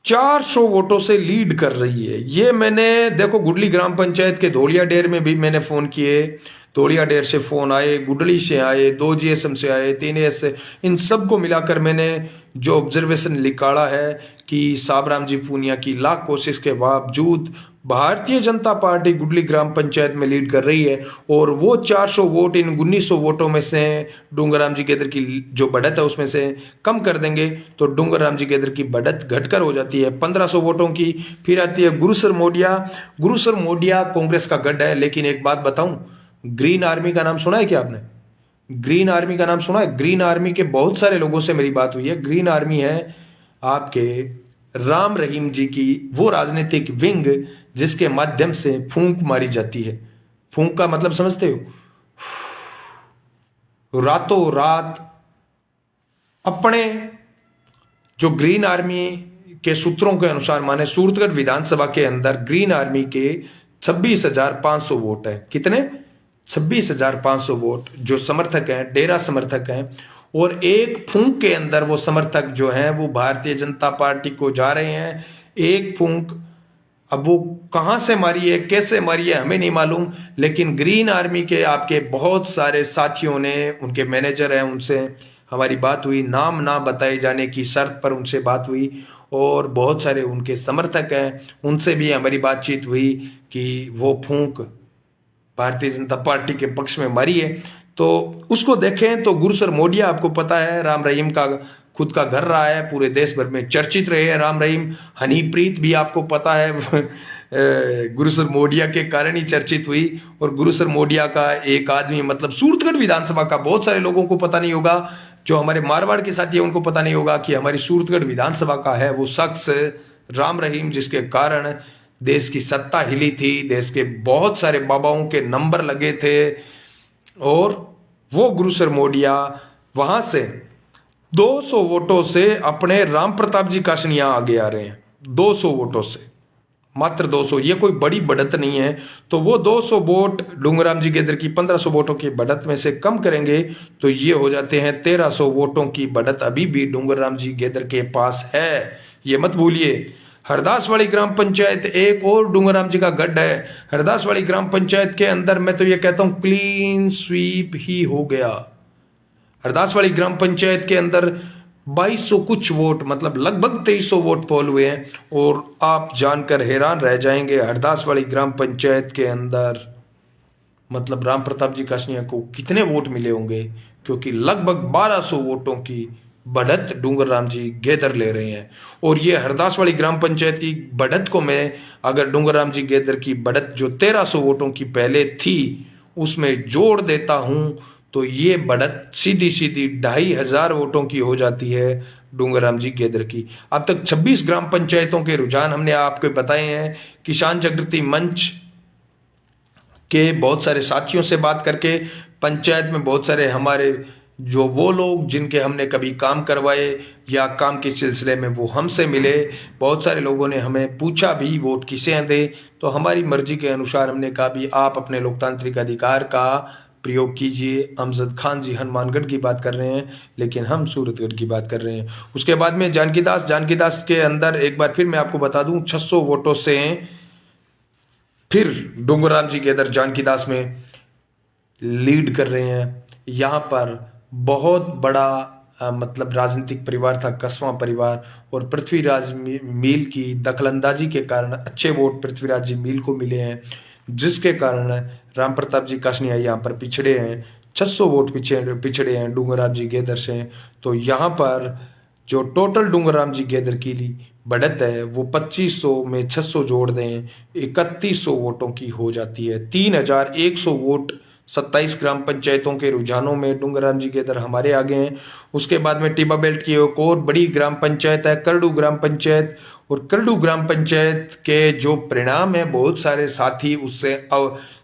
400 वोटों से लीड कर रही है। ये मैंने देखो गुडली ग्राम पंचायत के धोलिया डेर में भी मैंने फोन किए। धोलिया डेर से फोन आए, गुडली से आए, 2 जीएसएम से आए, 3 एस से, इन सबको मिलाकर मैंने जो ऑब्जर्वेशन निकाला है कि साबराम जी पूनिया की लाख कोशिश के बावजूद भारतीय जनता पार्टी गुडली ग्राम पंचायत में लीड कर रही है। और वो 400 वोट इन 1900 वोटों में से डूंगरराम जी गेदर की जो बढ़त है उसमें से कम कर देंगे तो डूंगरराम जी गेदर की बढ़त घटकर हो जाती है 1500 वोटों की। फिर आती है गुरुसर मोडिया। गुरुसर मोडिया कांग्रेस का गढ़ है। लेकिन एक बात बताऊं, ग्रीन आर्मी का नाम सुना है क्या आपने? ग्रीन आर्मी का नाम सुना है? ग्रीन आर्मी के बहुत सारे लोगों से मेरी बात हुई है। ग्रीन आर्मी है आपके राम रहीम जी की वो राजनीतिक विंग जिसके माध्यम से फूंक मारी जाती है। फूंक का मतलब समझते हो? रातों रात अपने जो ग्रीन आर्मी के सूत्रों के अनुसार माने सूरतगढ़ विधानसभा के अंदर ग्रीन आर्मी के 26,500 वोट है। कितने? 26,500 वोट जो समर्थक हैं, डेरा समर्थक हैं। और एक फूंक के अंदर वो समर्थक जो हैं वो भारतीय जनता पार्टी को जा रहे हैं। एक फूंक, अब वो कहां से मारी है, कैसे मारी है हमें नहीं मालूम, लेकिन ग्रीन आर्मी के आपके बहुत सारे साथियों ने, उनके मैनेजर हैं, उनसे हमारी बात हुई, नाम ना बताए जाने की शर्त पर उनसे बात हुई। और बहुत सारे उनके समर्थक हैं, उनसे भी हमारी बातचीत हुई कि वो फूंक भारतीय जनता पार्टी के पक्ष में मारी है। तो उसको देखें तो गुरुसर मोडिया आपको पता है राम रहीम का खुद का घर रहा है, पूरे देश भर में चर्चित रहे हैं राम रहीम। हनीप्रीत भी आपको पता है गुरुसर मोडिया के कारण ही चर्चित हुई। और गुरुसर मोडिया का एक आदमी, मतलब सूरतगढ़ विधानसभा का बहुत सारे लोगों को पता नहीं होगा, जो हमारे मारवाड़ के साथी हैं उनको पता नहीं होगा कि हमारी सूरतगढ़ विधानसभा का है वो शख्स राम रहीम, जिसके कारण देश की सत्ता हिली थी, देश के बहुत सारे बाबाओं के नंबर लगे थे। और वो गुरुसर मोडिया वहां से 200 वोटों से अपने राम प्रताप जी कासनिया आगे आ रहे हैं। 200 वोटों से, मात्र 200। ये कोई बड़ी बढ़त नहीं है। तो वो 200 वोट डूंगरराम जी गेदर की 1500 वोटों की बढ़त में से कम करेंगे तो ये हो जाते हैं 1300 वोटों की बढ़त अभी भी डूंगरराम जी गेदर के पास है। ये मत भूलिए। हरदासवाड़ी ग्राम पंचायत एक और डूंगरराम जी का गढ़ है। हरदासवाड़ी ग्राम पंचायत के अंदर मैं तो ये कहता हूं क्लीन स्वीप ही हो गया। हरदासवाड़ी ग्राम पंचायत के अंदर 2200 कुछ वोट, मतलब लगभग 2300 वोट पोल हुए हैं। और आप जानकर हैरान रह जाएंगे, हरदासवाड़ी ग्राम पंचायत के अंदर मतलब राम प्रताप जी कासनिया को कितने वोट मिले होंगे, क्योंकि लगभग 1200 वोटों की बढ़त डूंगर राम जी गेदर ले रहे हैं। और ये हरदास वाली ग्राम पंचायत की बढ़त को मैं अगर डूंगर राम जी गेदर की बढ़त जो 1300 वोटों की पहले थी उसमें जोड़ देता हूं तो ये बढ़त सीधी सीधी 2500 वोटों की हो जाती है डूंगर राम जी गेदर की। अब तक 26 ग्राम पंचायतों के रुझान हमने आपको बताए हैं। किसान जागृति मंच के बहुत सारे साथियों से बात करके, पंचायत में बहुत सारे हमारे जो वो लोग जिनके हमने कभी काम करवाए या काम के सिलसिले में वो हमसे मिले, बहुत सारे लोगों ने हमें पूछा भी वोट किसे दें, तो हमारी मर्जी के अनुसार हमने कहा भी आप अपने लोकतांत्रिक अधिकार का प्रयोग कीजिए। अमजद खान जी हनुमानगढ़ की बात कर रहे हैं, लेकिन हम सूरतगढ़ की बात कर रहे हैं। उसके बाद में जानकी दास के अंदर एक बार फिर मैं आपको बता दूं 600 वोटों से फिर डूंगर राम जी गेदर जानकी दास में लीड कर रहे हैं। यहाँ पर बहुत बड़ा मतलब राजनीतिक परिवार था कस्बा परिवार, और पृथ्वीराज मील की दखलंदाजी के कारण अच्छे वोट पृथ्वीराज जी मील को मिले हैं, जिसके कारण राम प्रताप जी कासनिया यहाँ पर पिछड़े हैं। 600 वोट पिछड़े हैं डूंगर राम जी गेदर से। तो यहाँ पर जो टोटल डूंगर राम जी गेदर की बढ़त है वो 2500 में 600 जोड़ दें 3100 वोटों की हो जाती है। 3100 वोट 27 ग्राम पंचायतों के रुझानों में डूंगर राम जी गेदर हमारे आगे हैं। उसके बाद में टिब्बा बेल्ट की एक और बड़ी ग्राम पंचायत है करडू ग्राम पंचायत, और करडू ग्राम पंचायत के जो परिणाम है बहुत सारे साथी उससे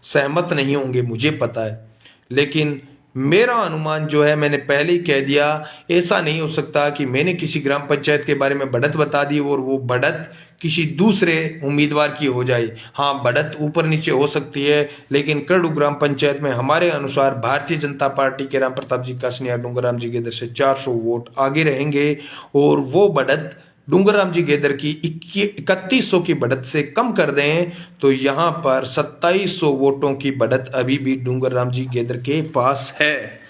सहमत नहीं होंगे मुझे पता है, लेकिन मेरा अनुमान जो है मैंने पहले ही कह दिया, ऐसा नहीं हो सकता कि मैंने किसी ग्राम पंचायत के बारे में बढ़त बता दी और वो बढ़त किसी दूसरे उम्मीदवार की हो जाए। हाँ, बढ़त ऊपर नीचे हो सकती है, लेकिन करडू ग्राम पंचायत में हमारे अनुसार भारतीय जनता पार्टी के राम प्रताप जी कासनिया डूंगर राम जी गेदर से 400 वोट आगे रहेंगे, और वो बढ़त डूंगर राम जी गेदर की 3100 की बढ़त से कम कर दें तो यहां पर 2700 वोटों की बढ़त अभी भी डूंगर राम जी गेदर के पास है।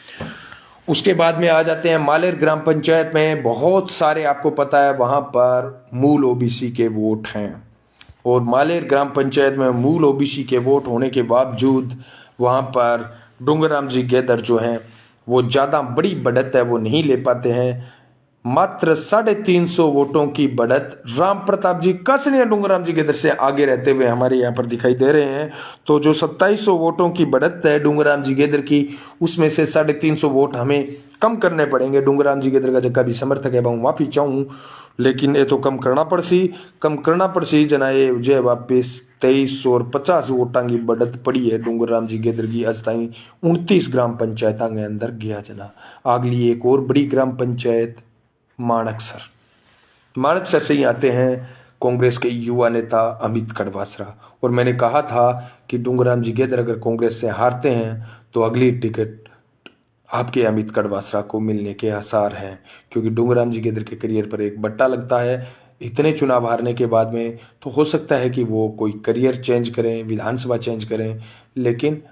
उसके बाद में आ जाते हैं मालेर ग्राम पंचायत में। बहुत सारे आपको पता है वहां पर मूल ओबीसी के वोट हैं, और मालेर ग्राम पंचायत में मूल ओबीसी के वोट होने के बावजूद वहां पर डूंगर राम जी गेदर जो हैं वो ज्यादा बड़ी बढ़त है वो नहीं ले पाते हैं। मात्र 350 वोटों की बढ़त राम प्रताप जी कासनिया डूंगर राम जी गेदर से आगे रहते हुए हमारे यहाँ पर दिखाई दे रहे हैं। तो जो 2700 वोटों की बढ़त है डूंगर राम जी गेदर की, उसमें से 350 वोट हमें कम करने पड़ेंगे। डूंगर राम जी गेदर का जगह भी समर्थक है मैं माफी चाहूँ, लेकिन ये तो कम करना पड़सी जनाए जय वापिस 2350 वोटां की बढ़त पड़ी है डूंगर राम जी गेदर की आज ताई 29 ग्राम पंचायत के अंदर गया जना। अगली एक और बड़ी ग्राम पंचायत माणकसर से ही आते हैं कांग्रेस के युवा नेता अमित कड़वासरा, और मैंने कहा था कि डूंगर राम जी गेदर अगर कांग्रेस से हारते हैं तो अगली टिकट आपके अमित कड़वासरा को मिलने के आसार हैं, क्योंकि डूंगर राम जी गेदर के करियर पर एक बट्टा लगता है। इतने चुनाव हारने के बाद में तो हो सकता है कि वो कोई करियर चेंज करें, विधानसभा चेंज करें, लेकिन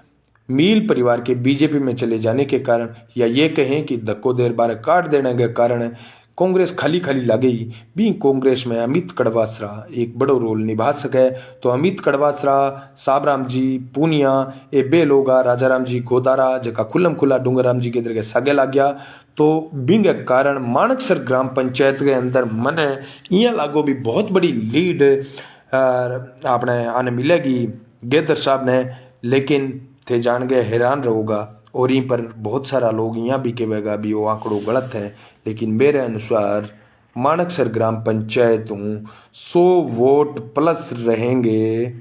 मील परिवार के बीजेपी में चले जाने के कारण या ये कहें कि धक्को देर बार काट देने के कारण कांग्रेस खाली खाली लगेगी भी कांग्रेस में अमित कड़वासरा एक बड़ो रोल निभा सके। तो अमित कड़वासरा, साबराम जी पूनिया, ए बे लोगा राजाराम जी गोदारा जका खुल्लम खुला डूंगर राम जी के इधर के सगे लग गया। तो बिंग कारण माणकसर ग्राम पंचायत के अंदर मने इं लागो भी बहुत बड़ी लीड आपने आने मिलेगी गेदर साहब ने, लेकिन थे जान गए हैरान रहोगा, और इन पर बहुत सारा लोग यहाँ भी कहेगा भी वो आंकड़ो गलत है, लेकिन मेरे अनुसार माणकसर ग्राम पंचायत 100 वोट प्लस रहेंगे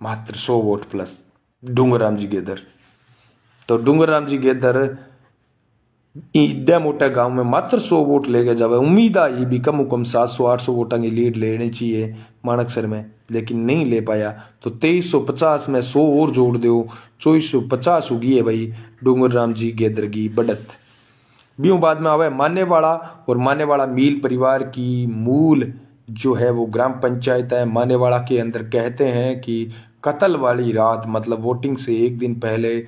मात्र 100 वोट प्लस डूंगर राम जी गेदर। तो डूंगर राम जी गेदर इड्डा मोटा गांव में मात्र 100 वोट लेके जावे। उम्मीद आई भी कम 700-800 वोटां की लीड लेनी चाहिए माणकसर में, लेकिन नहीं ले पाया। तो 2350 में 100 और जोड़ दो 2450 होगी है भाई डूंगर राम जी गेदर की बढ़त। बीओ बाद में आवे मानेवाड़ा, और मानेवाड़ा मील परिवार की मूल जो है वो ग्राम पंचायत है। मानेवाड़ा के अंदर कहते हैं कि कत्ल वाली रात मतलब वोटिंग से एक दिन पहले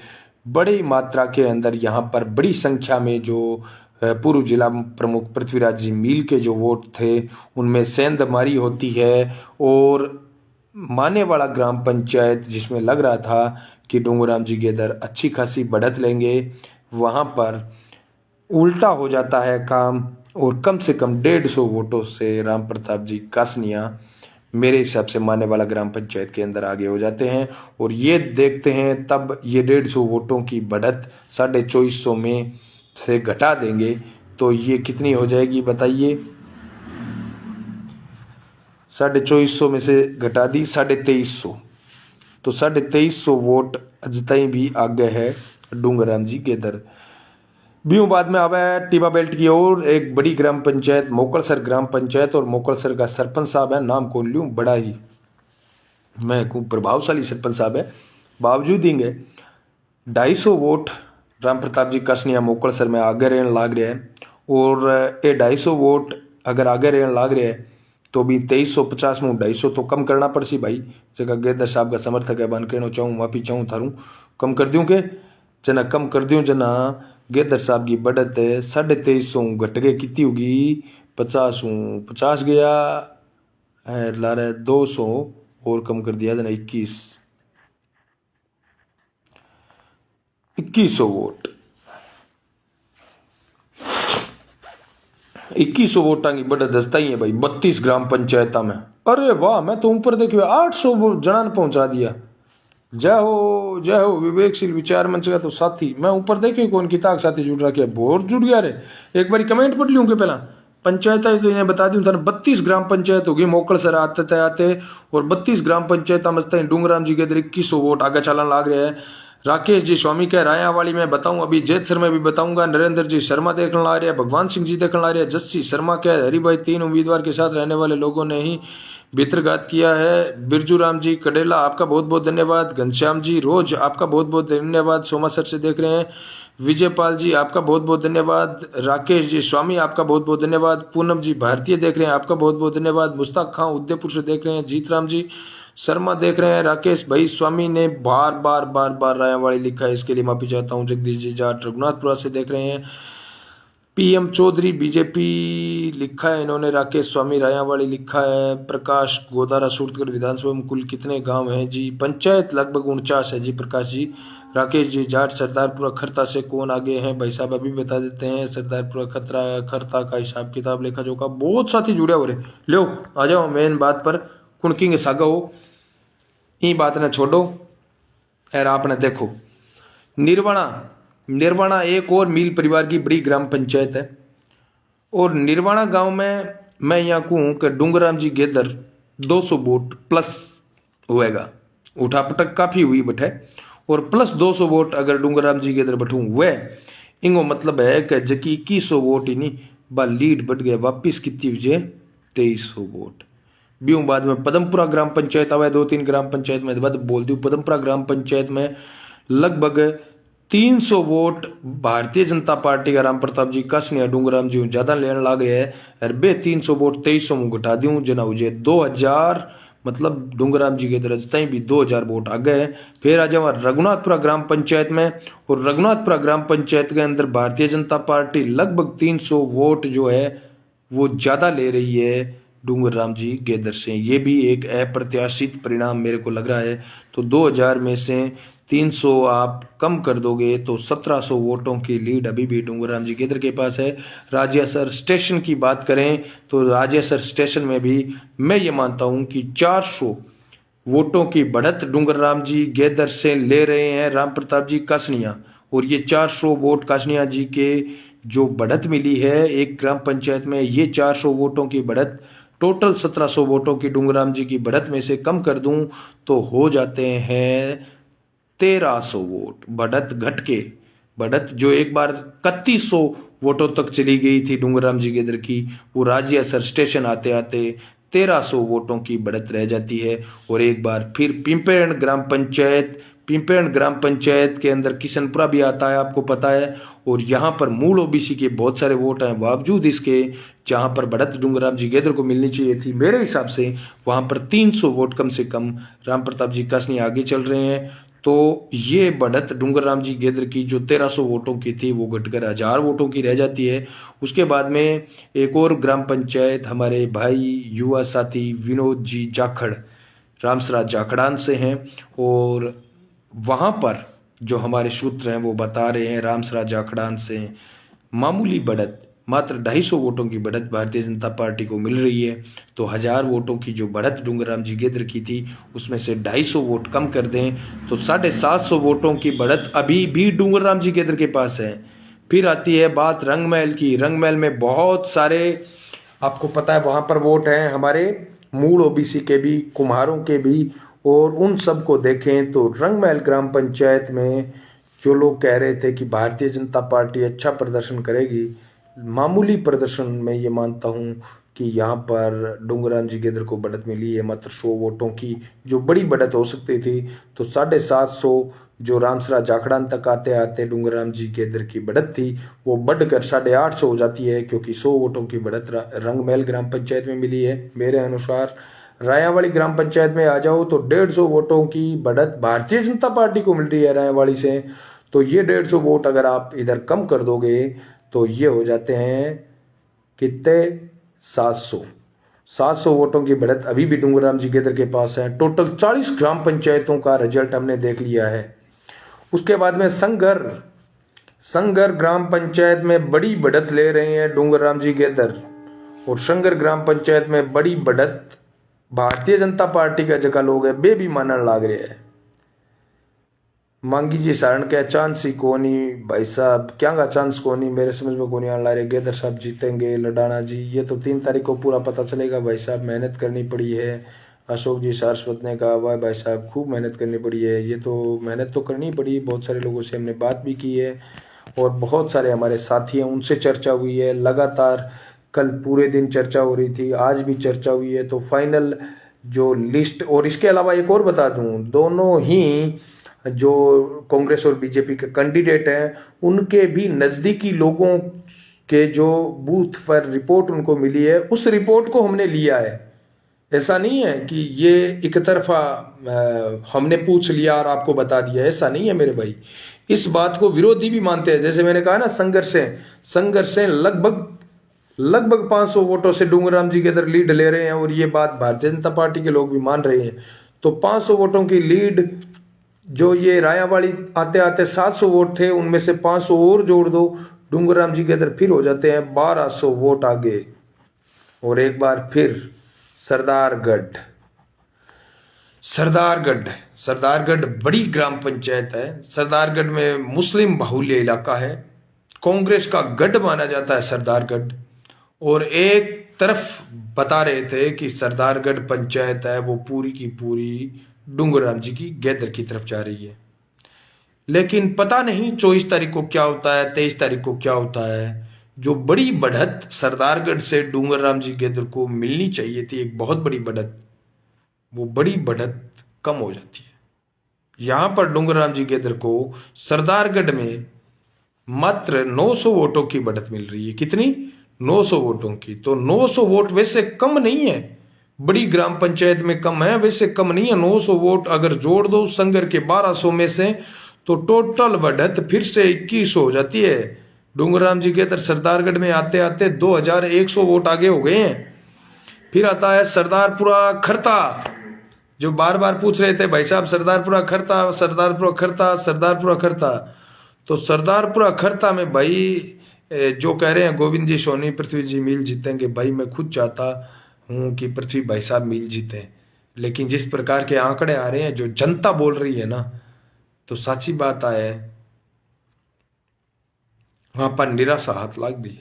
बड़ी मात्रा के अंदर यहाँ पर बड़ी संख्या में जो पूर्व जिला प्रमुख पृथ्वीराज जी मील के जो वोट थे उनमें सेंधमारी होती है, और मानेवाला ग्राम पंचायत जिसमें लग रहा था कि डूंगराम जी गेदर अच्छी खासी बढ़त लेंगे, वहां पर उल्टा हो जाता है काम और कम से कम 150 वोटों से राम प्रताप जी कासनिया मेरे हिसाब से मानेवाला ग्राम पंचायत के अंदर आगे हो जाते हैं। और ये देखते हैं तब ये 150 वोटों की बढ़त 2450 में से घटा देंगे तो ये कितनी हो जाएगी बताइए। 2450 में से घटा दी 2350, तो 2350 वोट अज तई भी आगे है डूंगराम जी गेदर। ब्यूं बाद में आवे टिबा बेल्ट की ओर एक बड़ी ग्राम पंचायत मोकलसर ग्राम पंचायत, और मोकलसर का सरपंच साहब है, नाम कौन लूं, बड़ा ही मैं को प्रभावशाली सरपंच साहब है। बावजूद ही 250 वोट राम प्रताप जी कसनिया मोकलसर में आगे रहने लाग रहे हैं। और ये 250 वोट अगर आगे रहने लाग रहे हैं तो भी 2350 में 250 तो कम करना पड़सी भाई। जगह गेदर साहब का समर्थक है, बन कहना चाहूँ माफी चाहूँ थारूँ कम कर दूं के जना कम कर दूं जना गेदर साहब की बढ़त 2350 घट के कितनी होगी 50 गया है लारे 200 और कम कर दिया जना 2100 वोट 2100 वोटा की बढ़त दस्ता ही है भाई 32 ग्राम पंचायत में। अरे वाह, मैं तो ऊपर देखियो 800 जना ने पहुंचा दिया। जय हो विवेकशील विचार मंच का तो साथी। मैं ऊपर देखे कौन किताब साथी जुड़ रहा है, बहुत जुड़ गया रे। एक बार कमेंट पढ़ लूँ के पहला पंचायत है तो इन्हें बता दूं था 32 ग्राम पंचायत होगी मोकलसर आते और 32 ग्राम पंचायत मस्ते डूंगराम जी के इधर 2100 वोट आगे चलन लाग रहे हैं। राकेश जी स्वामी के रायावाली में बताऊं, अभी जैतसर में भी बताऊंगा। नरेंद्र जी शर्मा देखने ला रहे हैं, भगवान सिंह जी देखने ला रहे हैं, जस्सी शर्मा के हरिभाई 3 उम्मीदवार के साथ रहने वाले लोगों ने ही भित्रघात किया है। बिरजू राम जी कडेला आपका बहुत बहुत धन्यवाद। घनश्याम जी रोज आपका बहुत बहुत धन्यवाद, सोमासर से देख रहे हैं। विजयपाल जी आपका बहुत बहुत धन्यवाद। राकेश जी स्वामी आपका बहुत बहुत धन्यवाद। पूनम जी भारतीय देख रहे हैं, आपका बहुत बहुत धन्यवाद। मुश्ताक खां उदयपुर से देख रहे हैं। जीतराम जी शर्मा देख रहे हैं। राकेश भाई स्वामी ने बार रायावाड़ी लिखा है, इसके लिए माफी चाहता हूँ। जगदीश जी जाट रघुनाथपुरा से देख रहे हैं। पीएम चौधरी बीजेपी लिखा है इन्होंने। राकेश स्वामी रायावाड़ी लिखा है। प्रकाश गोदारा सूरतगढ़ विधानसभा में कुल कितने गांव हैं जी? पंचायत लगभग 49 है जी प्रकाश जी। राकेश जी जाट सरदारपुरा खरता से कौन आगे हैं भाई साहब अभी बता देते हैं। सरदारपुरा खरता का हिसाब किताब लेखा जोखा बहुत साथी जुड़े हो रहे। लो आ जाओ मेन बात पर। कुणकिंग सागा हो ये बात ने छोड़ो और आपने देखो निर्वाणा एक और मील परिवार की बड़ी ग्राम पंचायत है। और निर्वाणा गांव में मैं यहाँ कहूँ कि डूंगराम जी गेदर 200 वोट प्लस होएगा। उठापटक काफी हुई बटे और प्लस 200 वोट अगर डूंगराम जी गेदर बठू हुए इंगो मतलब है कि जकी 2100 वोट ही नहीं बा लीड बढ़ गया वापिस कितनी हुई 2300 वोट। ब्यूं बाद में पदमपुरा ग्राम पंचायत आवे 2-3 ग्राम पंचायत में बाद बोल दूं। पदमपुरा ग्राम पंचायत में लगभग 300 वोट भारतीय जनता पार्टी का राम प्रताप जी कसनिया डूंगराम जी ज्यादा लेने लग गए है और बे 300 वोट 2300 में घटा दूं जना हो 2000 मतलब डूंगराम जी के दरज तई भी 2000 वोट आ गए। फिर आ जाओ रघुनाथपुरा ग्राम पंचायत में और रघुनाथपुरा ग्राम पंचायत के अंदर भारतीय जनता पार्टी लगभग 300 वोट जो है वो ज्यादा ले रही है डूंगराम जी गेदर से। ये भी एक अप्रत्याशित परिणाम मेरे को लग रहा है। तो 2000 में से 300 आप कम कर दोगे तो 1700 वोटों की लीड अभी भी डूंगराम जी गेदर के पास है। राजियासर स्टेशन की बात करें तो राजियासर स्टेशन में भी मैं ये मानता हूं कि 400 वोटों की बढ़त डूंगराम जी गेदर से ले रहे हैं राम प्रताप जी कासनिया। और ये 400 वोट कासनिया जी के जो बढ़त मिली है एक ग्राम पंचायत में, ये 400 वोटों की बढ़त टोटल 1700 वोटों की डूंगराम जी की बढ़त में से कम कर दूं तो हो जाते हैं 1300 वोट। बढ़त जो एक बार 3100 वोटों तक चली गई थी डूंगराम जी गेदर की, वो राजियासर स्टेशन आते आते 1300 वोटों की बढ़त रह जाती है। और एक बार फिर पिंपेरण ग्राम पंचायत के अंदर किशनपुरा भी आता है, आपको पता है। और यहाँ पर मूल ओबीसी के बहुत सारे वोट हैं, बावजूद इसके जहाँ पर बढ़त डूंगराम जी गेदर को मिलनी चाहिए थी मेरे हिसाब से वहाँ पर 300 वोट कम से कम राम प्रताप जी कासनी आगे चल रहे हैं। तो ये बढ़त डूंगराम जी गेदर की जो 1300 वोटों की थी वो घटकर 1000 वोटों की रह जाती है। उसके बाद में एक और ग्राम पंचायत हमारे भाई युवा साथी विनोद जी जाखड़ रामसरा जाखड़ान से हैं और वहाँ पर जो हमारे सूत्र हैं वो बता रहे हैं रामसरा जाखड़ान से मामूली बढ़त, मात्र 250 वोटों की बढ़त भारतीय जनता पार्टी को मिल रही है। तो 1000 वोटों की जो बढ़त डूंगरराम जी गेद्र की थी उसमें से 250 वोट कम कर दें तो 750 वोटों की बढ़त अभी भी डूंगरराम जी गेद्र के पास है। फिर आती है बात रंगमहल की। रंगमहल में बहुत सारे, आपको पता है वहाँ पर वोट हैं हमारे मूल ओबीसी के भी, कुम्हारों के भी, और उन सब को देखें तो रंगमहल ग्राम पंचायत में जो लोग कह रहे थे कि भारतीय जनता पार्टी अच्छा प्रदर्शन करेगी, मामूली प्रदर्शन में ये मानता हूँ कि यहाँ पर डूंगरराम जी गेद्र को बढ़त मिली है मात्र 100 वोटों की। जो बड़ी बढ़त हो सकती थी तो 750 जो रामसरा जाखड़ान तक आते आते डूंगरराम जी गेद्र की बढ़त थी वो बढ़कर 850 हो जाती है, क्योंकि 100 वोटों की बढ़त रंगमहल ग्राम पंचायत में मिली है मेरे अनुसार। रायावाड़ी ग्राम पंचायत में आ जाओ तो 150 वोटों की बढ़त भारतीय जनता पार्टी को मिल रही है रायावाड़ी से। तो ये 150 वोट अगर आप इधर कम कर दोगे तो ये हो जाते हैं कितने, 700 वोटों की बढ़त अभी भी डूंगरराम जी गेद्र के पास है। टोटल 40 ग्राम पंचायतों का रिजल्ट हमने देख लिया है। उसके बाद में संगर ग्राम पंचायत में बड़ी बढ़त ले रहे हैं डूंगरराम जी गेद्र, और संगर ग्राम पंचायत में बड़ी बढ़त भारतीय जनता पार्टी का जगह लोग है बे भी मानने लाग रहे हैं। मांगी जी सारण के चांस ही कोनी भाई साहब, क्या का चांस कोनी, मेरे समझ में कोनी आने ला रहे। गेद्र साहब जीतेंगे, लडाना जी, ये तो 3 तारीख को पूरा पता चलेगा भाई साहब। मेहनत करनी पड़ी है। अशोक जी सारस्वत ने कहा वाह भाई साहब खूब मेहनत करनी पड़ी है। ये तो मेहनत तो करनी पड़ी, बहुत सारे लोगों से हमने बात भी की है और बहुत सारे हमारे साथी हैं उनसे चर्चा हुई है। लगातार कल पूरे दिन चर्चा हो रही थी, आज भी चर्चा हुई है। तो फाइनल जो लिस्ट, और इसके अलावा एक और बता दूं, दोनों ही जो कांग्रेस और बीजेपी के कैंडिडेट हैं उनके भी नज़दीकी लोगों के जो बूथ पर रिपोर्ट उनको मिली है उस रिपोर्ट को हमने लिया है। ऐसा नहीं है कि ये एक तरफा हमने पूछ लिया और आपको बता दिया, ऐसा नहीं है मेरे भाई। इस बात को विरोधी भी मानते हैं। जैसे मैंने कहा ना, संघर्ष से लगभग 500 वोटों से डूंगरराम जी गेद्र लीड ले रहे हैं, और ये बात भारतीय जनता पार्टी के लोग भी मान रहे हैं। तो 500 वोटों की लीड, जो ये रायावाड़ी आते आते 700 वोट थे उनमें से 500 और जोड़ दो, डूंगरराम जी गेद्र फिर हो जाते हैं 1200 वोट आगे। और एक बार फिर सरदारगढ़ बड़ी ग्राम पंचायत है। सरदारगढ़ में मुस्लिम बाहुल्य इलाका है, कांग्रेस का गढ़ माना जाता है सरदारगढ़। और एक तरफ बता रहे थे कि सरदारगढ़ पंचायत है वो पूरी की पूरी डूंगरराम जी की गेद्र की तरफ जा रही है। लेकिन पता नहीं 24 तारीख को क्या होता है, 23 तारीख को क्या होता है। जो बड़ी बढ़त सरदारगढ़ से डूंगरराम जी गेद्र को मिलनी चाहिए थी, एक बहुत बड़ी बढ़त, वो बड़ी बढ़त कम हो जाती है। यहां पर डूंगरराम जी गेद्र को सरदारगढ़ में मात्र 900 वोटों की बढ़त मिल रही है। कितनी? 900 वोटों की। तो 900 वोट वैसे कम नहीं है, बड़ी ग्राम पंचायत में कम है, वैसे कम नहीं है। 900 वोट अगर जोड़ दो संगर के 1200 में से तो टोटल बढ़त फिर से 2100 हो जाती है। डूंगरराम जी गेद्र सरदारगढ़ में आते आते 2100 वोट आगे हो गए हैं। फिर आता है सरदारपुरा खरता, जो बार बार पूछ रहे थे भाई साहब सरदारपुरा खरता। तो सरदारपुरा खरता में भाई जो कह रहे हैं गोविंद जी सोनी पृथ्वी जी मील जीतेंगे, भाई मैं खुद चाहता हूं कि पृथ्वी भाई साहब मील जीते, लेकिन जिस प्रकार के आंकड़े आ रहे हैं, जो जनता बोल रही है ना, तो सच्ची बात है वहां पर निराशा हाथ लाग गई।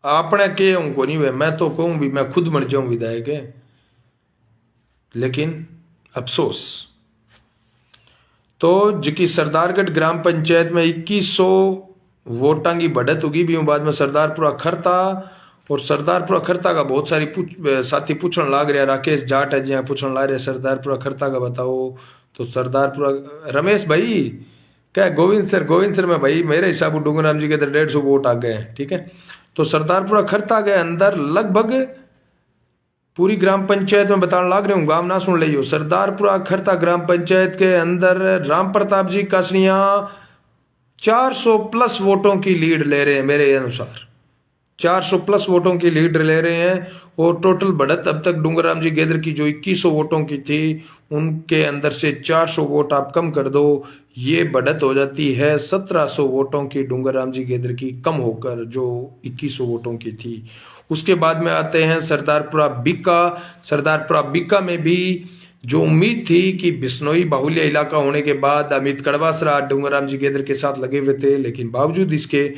आपने के उनको नहीं हुए, मैं तो कहूं भी मैं खुद मर जाऊं विधायक है, लेकिन अफसोस। तो जिकी सरदारगढ़ ग्राम पंचायत में 2100 वोटां की बढ़त होगी भी बाद में सरदारपुरा खरता। और सरदारपुरा खरता का बहुत सारी साथी पूछने लाग रहा, राकेश जाट है जी पूछने ला रहे सरदारपुरा खरता का बताओ। तो सरदारपुरा रमेश भाई क्या गोविंद सर में भाई मेरे हिसाब से डूंगरराम जी के अंदर 150 वोट आ गए हैं, ठीक है। तो सरदारपुरा खरता के अंदर लगभग पूरी ग्राम पंचायत में बताने लाग रहे हूँ, गाँव ना सुन लियो। सरदारपुरा खरता ग्राम पंचायत के अंदर राम प्रताप जी कासनिया 400 प्लस वोटों की लीड ले रहे हैं मेरे अनुसार। 400 प्लस वोटों की लीड ले रहे हैं और टोटल बढ़त अब तक डूंगरराम जी गेदर की जो 2100 वोटों की थी उनके अंदर से 400 वोट आप कम कर दो, ये बढ़त हो जाती है 1700 वोटों की डूंगरराम जी गेदर की कम होकर जो 2100 वोटों की थी। उसके बाद में आते हैं सरदारपुरा बीका। सरदारपुरा बीका में भी जो उम्मीद थी कि बिश्नोई बाहुल्य इलाका होने के बाद अमित कड़वासरा डूंगरराम जी गेदर के साथ लगे हुए थे, लेकिन बावजूद इसके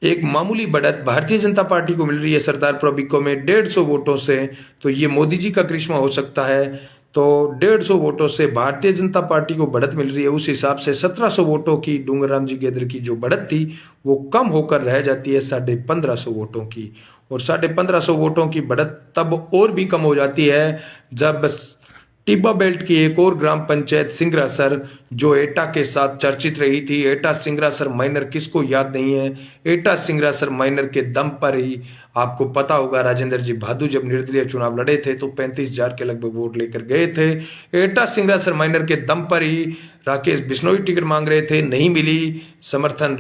एक मामूली बढ़त भारतीय जनता पार्टी को मिल रही है सरदारपुरा बीको में 150 वोटों से। तो ये मोदी जी का करिश्मा हो सकता है। तो 150 वोटों से भारतीय जनता पार्टी को बढ़त मिल रही है, उस हिसाब से 1700 वोटों की डूंगरराम जी गेदर की जो बढ़त थी वो कम होकर रह जाती है 1550 वोटों की। और 1550 वोटों की बढ़त तब और भी कम हो जाती है जब टिब्बा बेल्ट की एक और ग्राम पंचायत सिंगरासर जो एटा के साथ चर्चित रही थी। एटा सिंगरासर माइनर किसको याद नहीं है। एटा सिंगरासर माइनर के दम पर ही आपको पता होगा राजेंद्र जी भादु जब निर्दलीय चुनाव लड़े थे तो 35,000 के लगभग वोट लेकर गए थे। एटा सिंगरासर माइनर के दम पर ही राकेश बिश्नोई टिकट मांग रहे थे, नहीं मिली, समर्थन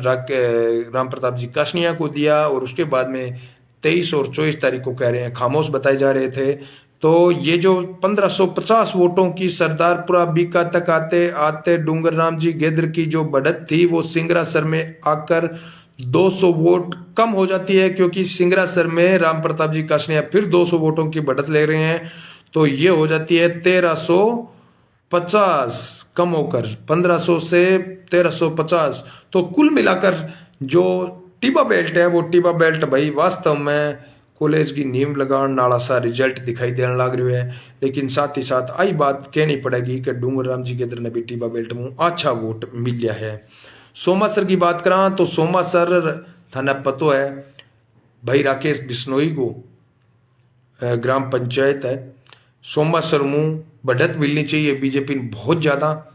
राम प्रताप जी काशनिया को दिया और उसके बाद में 23 और 24 तारीख को कह रहे हैं खामोश बताए जा रहे थे। तो ये जो 1550 वोटों की सरदारपुरा बीका तक आते आते डूंगरराम जी गेदर की जो बढ़त थी वो सिंगरासर में आकर 200 वोट कम हो जाती है, क्योंकि सिंगरासर में राम प्रताप जी काशनिया फिर 200 वोटों की बढ़त ले रहे हैं। तो ये हो जाती है 1350 कम होकर 1500 से 1350। तो कुल मिलाकर जो टिब्बा बेल्ट है वो टिब्बा बेल्ट भाई वास्तव में कॉलेज की नींव लगान नाला सा रिजल्ट दिखाई देने लग रही है। लेकिन साथ ही साथ आई बात कहनी पड़ेगी कि डूंगरराम जी गेदर ने भी टिब्बा बेल्ट में अच्छा वोट मिल है। सोमासर की बात करा तो सोमासर थाना पतो है भाई राकेश बिश्नोई को ग्राम पंचायत है। सोमासर मुँह बढ़त मिलनी चाहिए बीजेपी ने बहुत ज्यादा,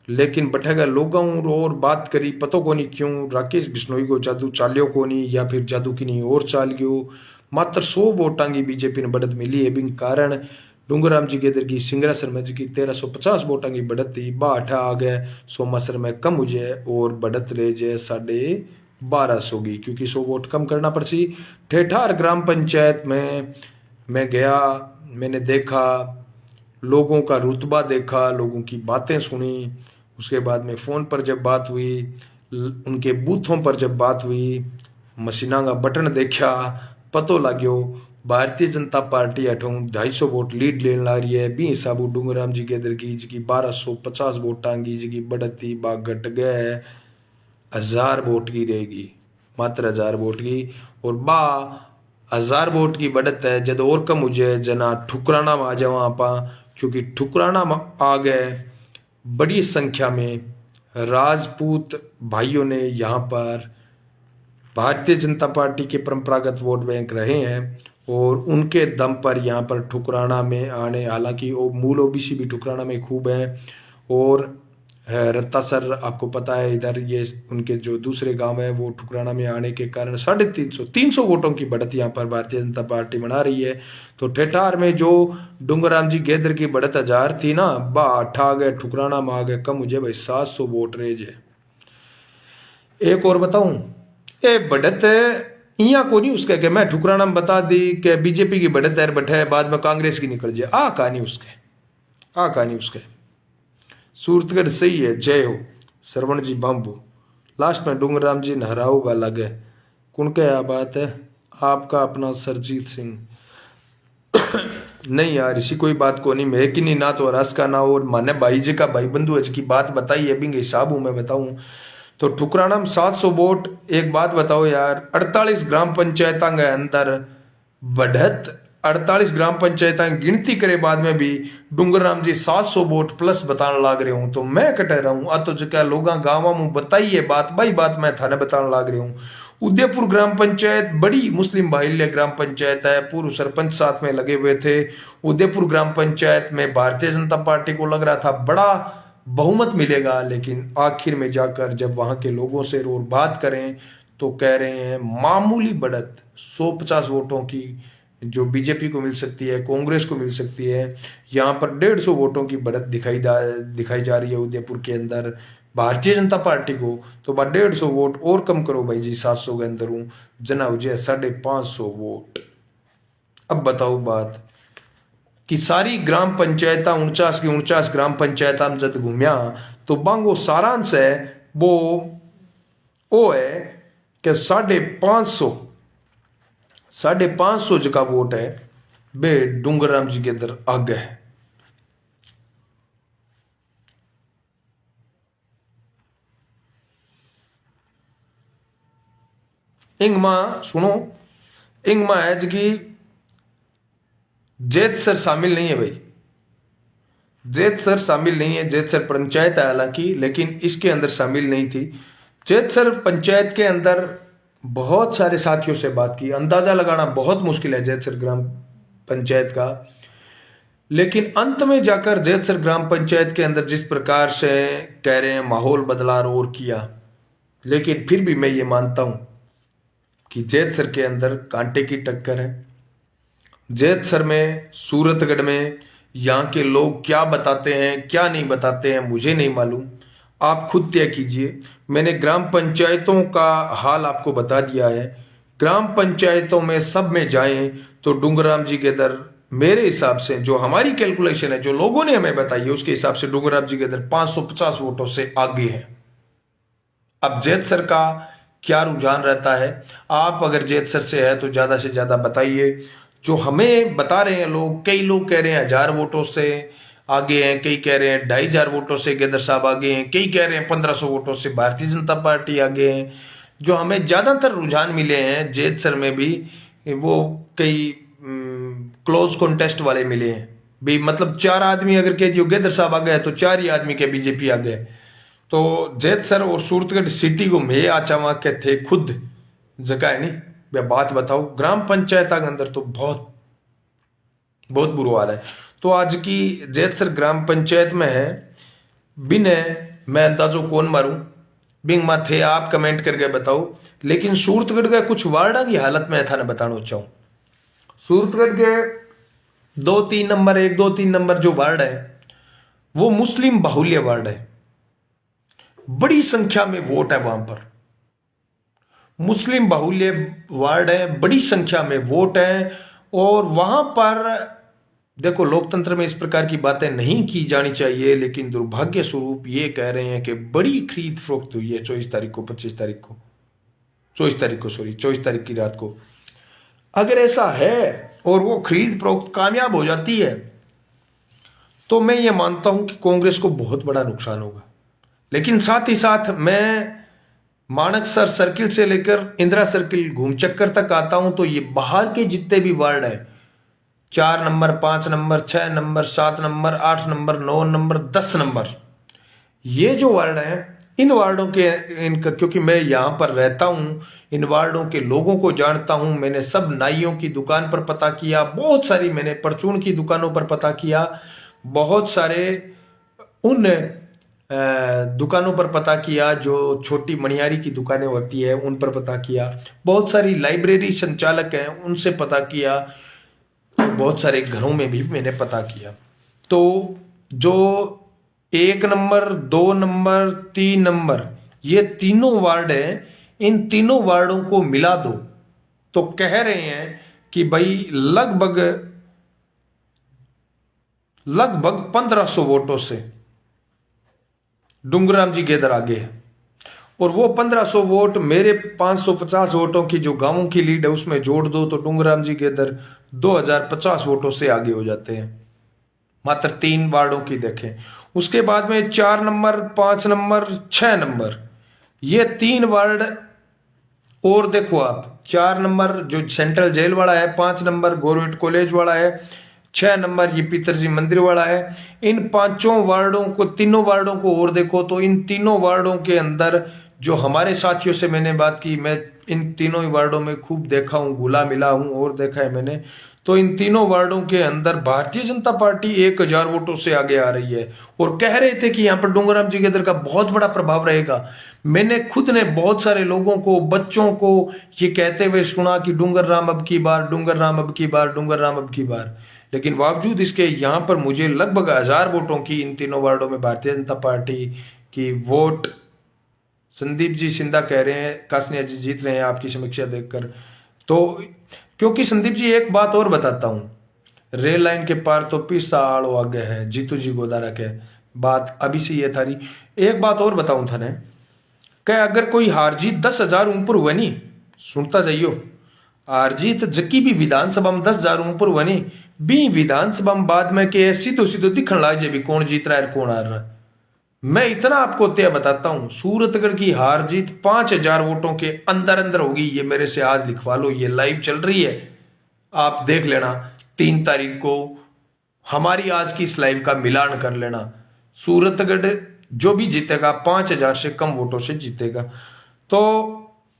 लेकिन बैठेगा लोगों और बात करी पतो को नहीं क्यों राकेश बिश्नोई को जादू चालियो को नहीं या फिर जादू की नहीं और चाल गयो। मात्र 100 वोटां की बीजेपी ने बढ़त मिली है, बिन कारण डूंगरराम जी गेदर की सिंगरासर में की 1350 वोटां की बढ़त थी 12 आ गए, सोमासर में कम हो जाए और बढ़त ले जाए 1250 की, क्योंकि 100 वोट कम करना पड़सी। ठेठार ग्राम पंचायत में मैं गया, मैंने देखा लोगों का रुतबा देखा, लोगों की बातें सुनी। उसके बाद में फ़ोन पर जब बात हुई, उनके बूथों पर जब बात हुई, मशीना का बटन देखा, पतो लाग्यो Bharatiya Janata party अठों 250 vote lead लेने ला रही है। बी हिसाबू डूंगरराम जी गेदर की जिकी 1250 वोटां की जिकी बढ़त थी बा घट गए 1000 वोट की रहेगी, मात्र 1000 वोट की। और 1000 वोट की बढ़त है जब और कम हो जाए जना ठुकराना में आ जाओ आप, क्योंकि ठुकराना में आ गए बड़ी संख्या में राजपूत भाइयों ने यहाँ पर भारतीय जनता पार्टी के परंपरागत वोट बैंक रहे हैं और उनके दम पर यहाँ पर ठुकराना में आने, हालांकि वो मूल ओबीसी भी ठुकराना में खूब है और रत्तासर आपको पता है इधर ये उनके जो दूसरे गांव है वो ठुकराना में आने के कारण 350 वोटों की बढ़त यहाँ पर भारतीय जनता पार्टी बना रही है। तो ठेठार में जो डूंगरराम जी गेदर की बढ़त 1000 थी ना, 8 आ गए, ठुकराना में आ गए कम मुझे भाई 700 वोट रेज है। एक और बताऊं, ये बढ़त यहाँ को नहीं उसके कि मैं ठुकराना में बता दी कि बीजेपी की बढ़त है बैठे बाद में कांग्रेस की निकल जाए, आ कहानी उसके सूरतगढ़ सही है। जय हो श्रवण जी बाम्बू, लास्ट में डूंगरराम जी नहराओगा लगे कौन क्या बात है आपका अपना सरजीत सिंह नहीं यार इसी कोई बात को नहीं, मैं कि नहीं ना तो रस का ना और माने भाई जी का भाई बंधु है की बात बताई है बिंग हिसाब हूं मैं बताऊं तो ठुकराना में 700 वोट। एक बात बताओ यार 48 ग्राम पंचायत के अंदर बढ़त 48 ग्राम पंचायत गिनती करे बाद में भी डूंगरराम जी 700 वोट प्लस बताने लाग रहे हूं। तो मैं कटे रहा हूं आ तो जो लोग गाँव में बताइए बात भाई बात मैं थाने बताने लाग रही हूं। उदयपुर ग्राम पंचायत बड़ी मुस्लिम बाहुल्य ग्राम पंचायत है, पूर्व सरपंच साथ में लगे हुए थे। उदयपुर ग्राम पंचायत में भारतीय जनता पार्टी को लग रहा था बड़ा बहुमत मिलेगा, लेकिन आखिर में जाकर जब वहां के लोगों से और बात करें तो कह रहे हैं मामूली बढ़त 150 वोटों की जो बीजेपी को मिल सकती है, कांग्रेस को मिल सकती है। यहाँ पर 150 वोटों की बढ़त दिखाई जा रही है उदयपुर के अंदर। भारतीय जनता पार्टी को, तो बा 150 वोट और कम करो भाई जी, 700 के अंदर हूं, जना हो जाए 550 वोट। अब बताओ बात कि सारी ग्राम पंचायत 49 की 49 ग्राम पंचायत में जब घूमिया तो बांगो सारांश है वो है कि 550 जगह वोट है बे डूंगर राम जी के अंदर आगे है। इंगमा सुनो, इंगमा है कि जैत सर शामिल नहीं है भाई, जैत सर शामिल नहीं है। जैत सर पंचायत है हालांकि, लेकिन इसके अंदर शामिल नहीं थी। जैत सर पंचायत के अंदर बहुत सारे साथियों से बात की, अंदाजा लगाना बहुत मुश्किल है जैत सर ग्राम पंचायत का, लेकिन अंत में जाकर जैत सर ग्राम पंचायत के अंदर जिस प्रकार से कह रहे हैं माहौल बदला और किया, लेकिन फिर भी मैं ये मानता हूं कि जैत सर के अंदर कांटे की टक्कर है। जैत सर में, सूरतगढ़ में यहाँ के लोग क्या बताते हैं क्या नहीं बताते हैं मुझे नहीं मालूम, आप खुद तय कीजिए। मैंने ग्राम पंचायतों का हाल आपको बता दिया है। ग्राम पंचायतों में सब में जाएं तो डूंगरराम जी के दर मेरे हिसाब से, जो हमारी कैलकुलेशन है, जो लोगों ने हमें बताई है, उसके हिसाब से डूंगरराम जी के दर 550 वोटों से आगे है। अब जैत सर का क्या रुझान रहता है, आप अगर जैत सर से है तो ज्यादा से ज्यादा बताइए। जो हमें बता रहे हैं लोग, कई लोग कह रहे हैं 1000 वोटों से आगे हैं, कई कह रहे हैं 2500 वोटों से गेदर साहब आगे हैं, कई कह रहे हैं 1500 वोटों से भारतीय जनता पार्टी आगे हैं। जो हमें ज्यादातर रुझान मिले हैं जैत सर में भी, वो कई क्लोज कॉन्टेस्ट वाले मिले हैं भी, मतलब 4 आदमी अगर कह दियो गेदर साहब आ गए तो 4 ही आदमी के बीजेपी आ गए। तो जैत सर और सूरतगढ़ सिटी को मैं आचावा के थे खुद जगह है नहीं, वे बात बताओ ग्राम पंचायत के अंदर तो बहुत बहुत बुरा हाल है। तो आज की जैत सर ग्राम पंचायत में है बिन मैं अंदाजो कौन मारूं, बिंग माथे आप कमेंट करके बताओ। लेकिन सूरतगढ़ का कुछ वार्डा की हालत में था ना बताना चाहूं। सूरतगढ़ के 2-3 नंबर 1-2-3 नंबर जो वार्ड है वो मुस्लिम बाहुल्य वार्ड है, बड़ी संख्या में वोट है वहां पर, मुस्लिम बाहुल्य वार्ड है, बड़ी संख्या में वोट है। और वहां पर देखो लोकतंत्र में इस प्रकार की बातें नहीं की जानी चाहिए, लेकिन दुर्भाग्य स्वरूप ये कह रहे हैं कि बड़ी खरीद फरोख्त हुई है 24 तारीख को 24 तारीख की रात को। अगर ऐसा है और वो खरीद फरोख्त कामयाब हो जाती है तो मैं ये मानता हूं कि कांग्रेस को बहुत बड़ा नुकसान होगा। लेकिन साथ ही साथ मैं मानक सर सर्किल से लेकर इंदिरा सर्किल घूम चक्कर तक आता हूं तो ये बाहर के जितने भी वार्ड है, 4 number 5 number 6 number 7 number 8 number 9 number 10 number, ये जो वार्ड है इन वार्डों के इनका, क्योंकि मैं यहां पर रहता हूं, इन वार्डों के लोगों को जानता हूं। मैंने सब नाइयों की दुकान पर पता किया, बहुत सारी मैंने परचून की दुकानों पर पता किया, बहुत सारे उन दुकानों पर पता किया जो छोटी मणियारी की दुकानें होती है उन पर पता किया, बहुत सारी लाइब्रेरी संचालक हैं उनसे पता किया, बहुत सारे घरों में भी मैंने पता किया। तो जो 1 नंबर 2 नंबर 3 नंबर ये तीनों वार्ड हैं, इन तीनों वार्डों को मिला दो तो कह रहे हैं कि भाई लगभग 1500 वोटों से डूंगरराम जी गेदर आगे है। और वो 1500 वोट मेरे 550 वोटों की जो गांवों की लीड है उसमें जोड़ दो तो डूंगरराम जी गेदर 2050 वोटों से आगे हो जाते हैं, मात्र 3 वार्डों की देखें। उसके बाद में 4 नंबर 5 नंबर 6 नंबर ये 3 वार्ड और देखो आप, 4 नंबर जो सेंट्रल जेल वाला है, 5 नंबर गवर्नमेंट कॉलेज वाला है, 6 नंबर ये पितरजी मंदिर वाला है। इन 5 वार्डों को, तीनों वार्डों को और देखो तो इन तीनों वार्डों के अंदर जो हमारे साथियों से मैंने बात की, मैं इन तीनों ही वार्डों में खूब देखा हूं, घुला मिला हूं और देखा है मैंने, तो इन तीनों वार्डों के अंदर भारतीय जनता पार्टी 1000 वोटों से आगे आ रही है। और कह रहे थे कि यहाँ पर डूंगरराम जी गेदर का बहुत बड़ा प्रभाव रहेगा। मैंने खुद ने बहुत सारे लोगों को, बच्चों को ये कहते हुए सुना कि डूंगरराम अब की बार, डूंगरराम अब की बार, डूंगरराम अब की बार। लेकिन बावजूद इसके यहाँ पर मुझे लगभग 1000 वोटों की इन तीनों वार्डों में भारतीय जनता पार्टी कि वोट संदीप जी सिंधा कह रहे हैं कासनिया जी जीत रहे हैं आपकी समीक्षा देखकर। तो क्योंकि संदीप जी एक बात और बताता हूं, रेल लाइन के पार तो पिस्सा आड़ो आगे है, जीतू जी गोदारा के बात अभी से ये थारी। एक बात और बताऊं था ने कि अगर कोई हार जीत 10,000 ऊपर हुआ नहीं, सुनता जाइयो, हार जीत जकी भी विधानसभा में 10,000 ऊपर हुआ नहीं, भी विधानसभा में बाद में के सीधो सीधो दिखने लग जाए भी कौन जीत रहा है कौन हार रहा है। मैं इतना आपको तय बताता हूं, सूरतगढ़ की हार जीत 5,000 वोटों के अंदर अंदर होगी। ये मेरे से आज लिखवा लो, ये लाइव चल रही है, आप देख लेना। 3 तारीख को हमारी आज की इस लाइव का मिलान कर लेना। सूरतगढ़ जो भी जीतेगा 5,000 से कम वोटों से जीतेगा। तो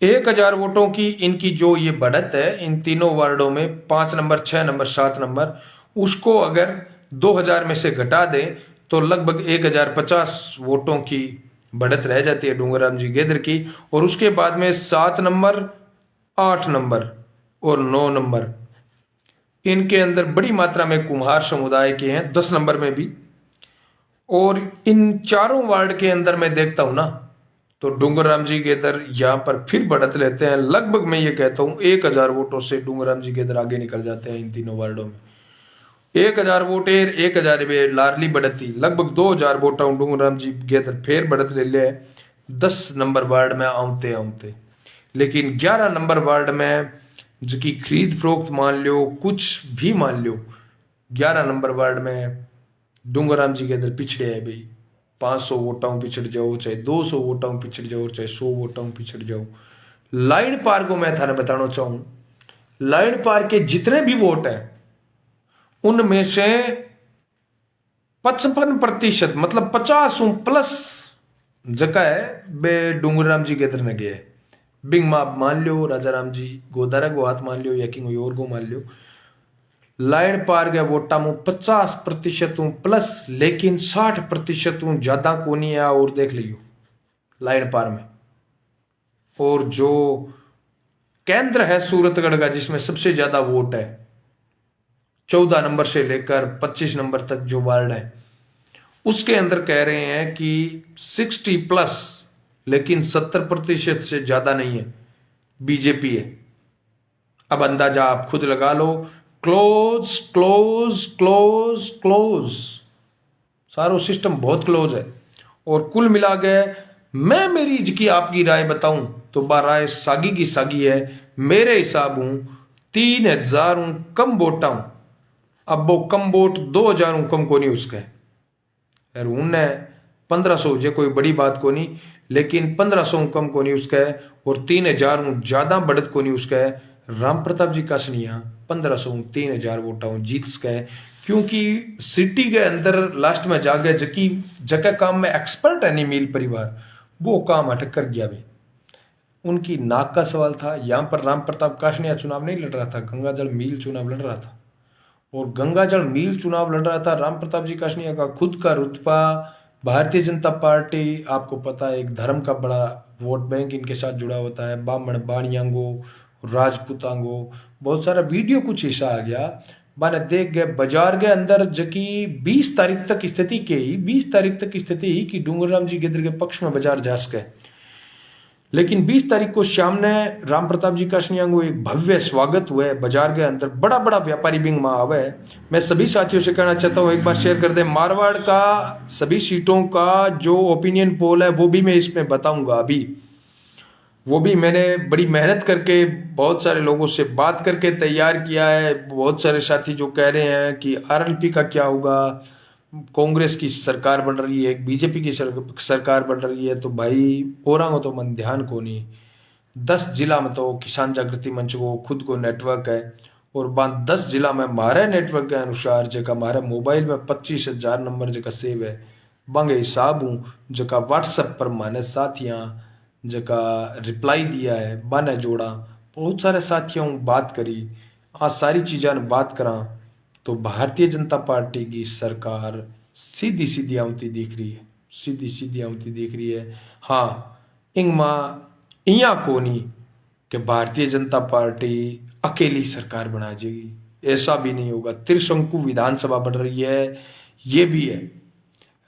1,000 वोटों की इनकी जो ये बढ़त है इन तीनों वार्डों में, 5 नंबर, 6 नंबर, 7 नंबर, उसको अगर 2,000 में से घटा दें तो लगभग 1,050 वोटों की बढ़त रह जाती है डूंगरराम जी गेदर की। और उसके बाद में 7 नंबर, 8 नंबर और 9 नंबर, इनके अंदर बड़ी मात्रा में कुम्हार समुदाय के हैं, 10 नंबर में भी। और इन चारों वार्ड के अंदर मैं देखता हूं ना, तो डूंगरराम जी गेदर यहां पर फिर बढ़त लेते हैं। लगभग मैं ये कहता हूं 1,000 वोटों से डूंगरराम जी गेदर आगे निकल जाते हैं इन तीनों वार्डों में। 1,000 वोटेर 1,000 लाडली बढ़ती, लगभग 2,000 वोटा डूंगरराम जी गेदर फिर बढ़त ले लिया 10 नंबर वार्ड में आउते आउते। लेकिन 11 नंबर वार्ड में जो कि खरीद फरोख्त मान लो, कुछ भी मान लो, 11 नंबर वार्ड में डूंगरराम जी गेदर पिछड़े है भाई। 500 वोटाओं पिछड़ जाओ, चाहे 200 वोटाओं पिछड़ जाओ, चाहे 100 वोटाओं पिछड़ जाओ। लाइन पार को मैं थाने बताना चाहूं, लाइन पार के जितने भी वोट है उनमें से 55% मतलब 50 प्लस जगह है बे डूंगरराम जी गेदर ने गया है। बिंग माप मान लो, राजा राम जी गोदारा को हाथ मान लो या कि और को मान लो, लाइन पार गया वोटा में 50% प्लस, लेकिन 60% ज्यादा को नहीं है। और देख लियो लाइन पार में। और जो केंद्र है सूरतगढ़ का जिसमें सबसे ज्यादा वोट है, 14 नंबर से लेकर 25 नंबर तक जो वार्ड है, उसके अंदर कह रहे हैं कि 60 प्लस, लेकिन 70% से ज्यादा नहीं है, बीजेपी है। अब अंदाजा आप खुद लगा लो। क्लोज क्लोज क्लोज क्लोज, सारो सिस्टम बहुत क्लोज है। और कुल मिला के मैं मेरी की आपकी राय बताऊं तो राय सागी की सागी है। मेरे हिसाब हूं 3,000 कम वोटा हूं। अब वो कम वोट 2,000 कम को नहीं उसके, यार उन्ने 1500 जो कोई बड़ी बात को नहीं, लेकिन 1500 कम को नहीं उसका है। और 3,000 ज्यादा बढ़त को नहीं उसका है। राम प्रताप जी कासनिया 1500 3,000 वोटा जीत सका है, क्योंकि सिटी के अंदर लास्ट में जाके जकी जगह काम में एक्सपर्ट है नहीं मील परिवार, वो काम अटक कर गया भाई। उनकी नाक का सवाल था। यहां पर राम प्रताप कासनिया चुनाव नहीं लड़ रहा था, गंगाजल मील चुनाव लड़ रहा था। और गंगाजल मील चुनाव लड़ रहा था राम प्रताप जी कासनिया का खुद का रुतबा। भारतीय जनता पार्टी आपको पता है एक धर्म का बड़ा वोट बैंक इनके साथ जुड़ा होता है। बामण बाणियांगो, राजपूतांगो, बहुत सारा वीडियो कुछ हिस्सा आ गया। मैंने देख गए बाजार के अंदर जकी 20 तारीख तक स्थिति के ही 20 तारीख तक स्थिति ही कि डूंगरराम जी गेदर के पक्ष में बाजार जा सके। लेकिन 20 तारीख को शाम ने राम प्रताप जी कासनिया को एक भव्य स्वागत हुआ है बाजार के अंदर, बड़ा बड़ा व्यापारी बिंग में आवे। मैं सभी साथियों से कहना चाहता हूँ एक बार शेयर कर दे। मारवाड़ का सभी सीटों का जो ओपिनियन पोल है वो भी मैं इसमें बताऊंगा अभी। वो भी मैंने बड़ी मेहनत करके बहुत सारे लोगों से बात करके तैयार किया है। बहुत सारे साथी जो कह रहे हैं कि आरएलपी का क्या होगा, कांग्रेस की सरकार बन रही है, बीजेपी की सरकार बन रही है, तो भाई औरंग तो मन ध्यान को नहीं। 10 जिला में तो किसान जागृति मंच को खुद को नेटवर्क है। और 10 जिला में हमारे नेटवर्क के अनुसार जगह हमारे मोबाइल में 25,000 नंबर जगह सेव है। बंगे हिसाब हूँ जगह व्हाट्सएप पर माने साथियाँ जगह रिप्लाई दिया है, बने जोड़ा, बहुत सारे साथियों बात करी। आज सारी चीज़ा ने बात करा तो भारतीय जनता पार्टी की सरकार सीधी सीधी आउती दिख रही है, सीधी सीधी आउती दिख रही है। हाँ, इंगमा इया को नहीं कि भारतीय जनता पार्टी अकेली सरकार बना जाएगी, ऐसा भी नहीं होगा। त्रिशंकु विधानसभा बन रही है, ये भी है।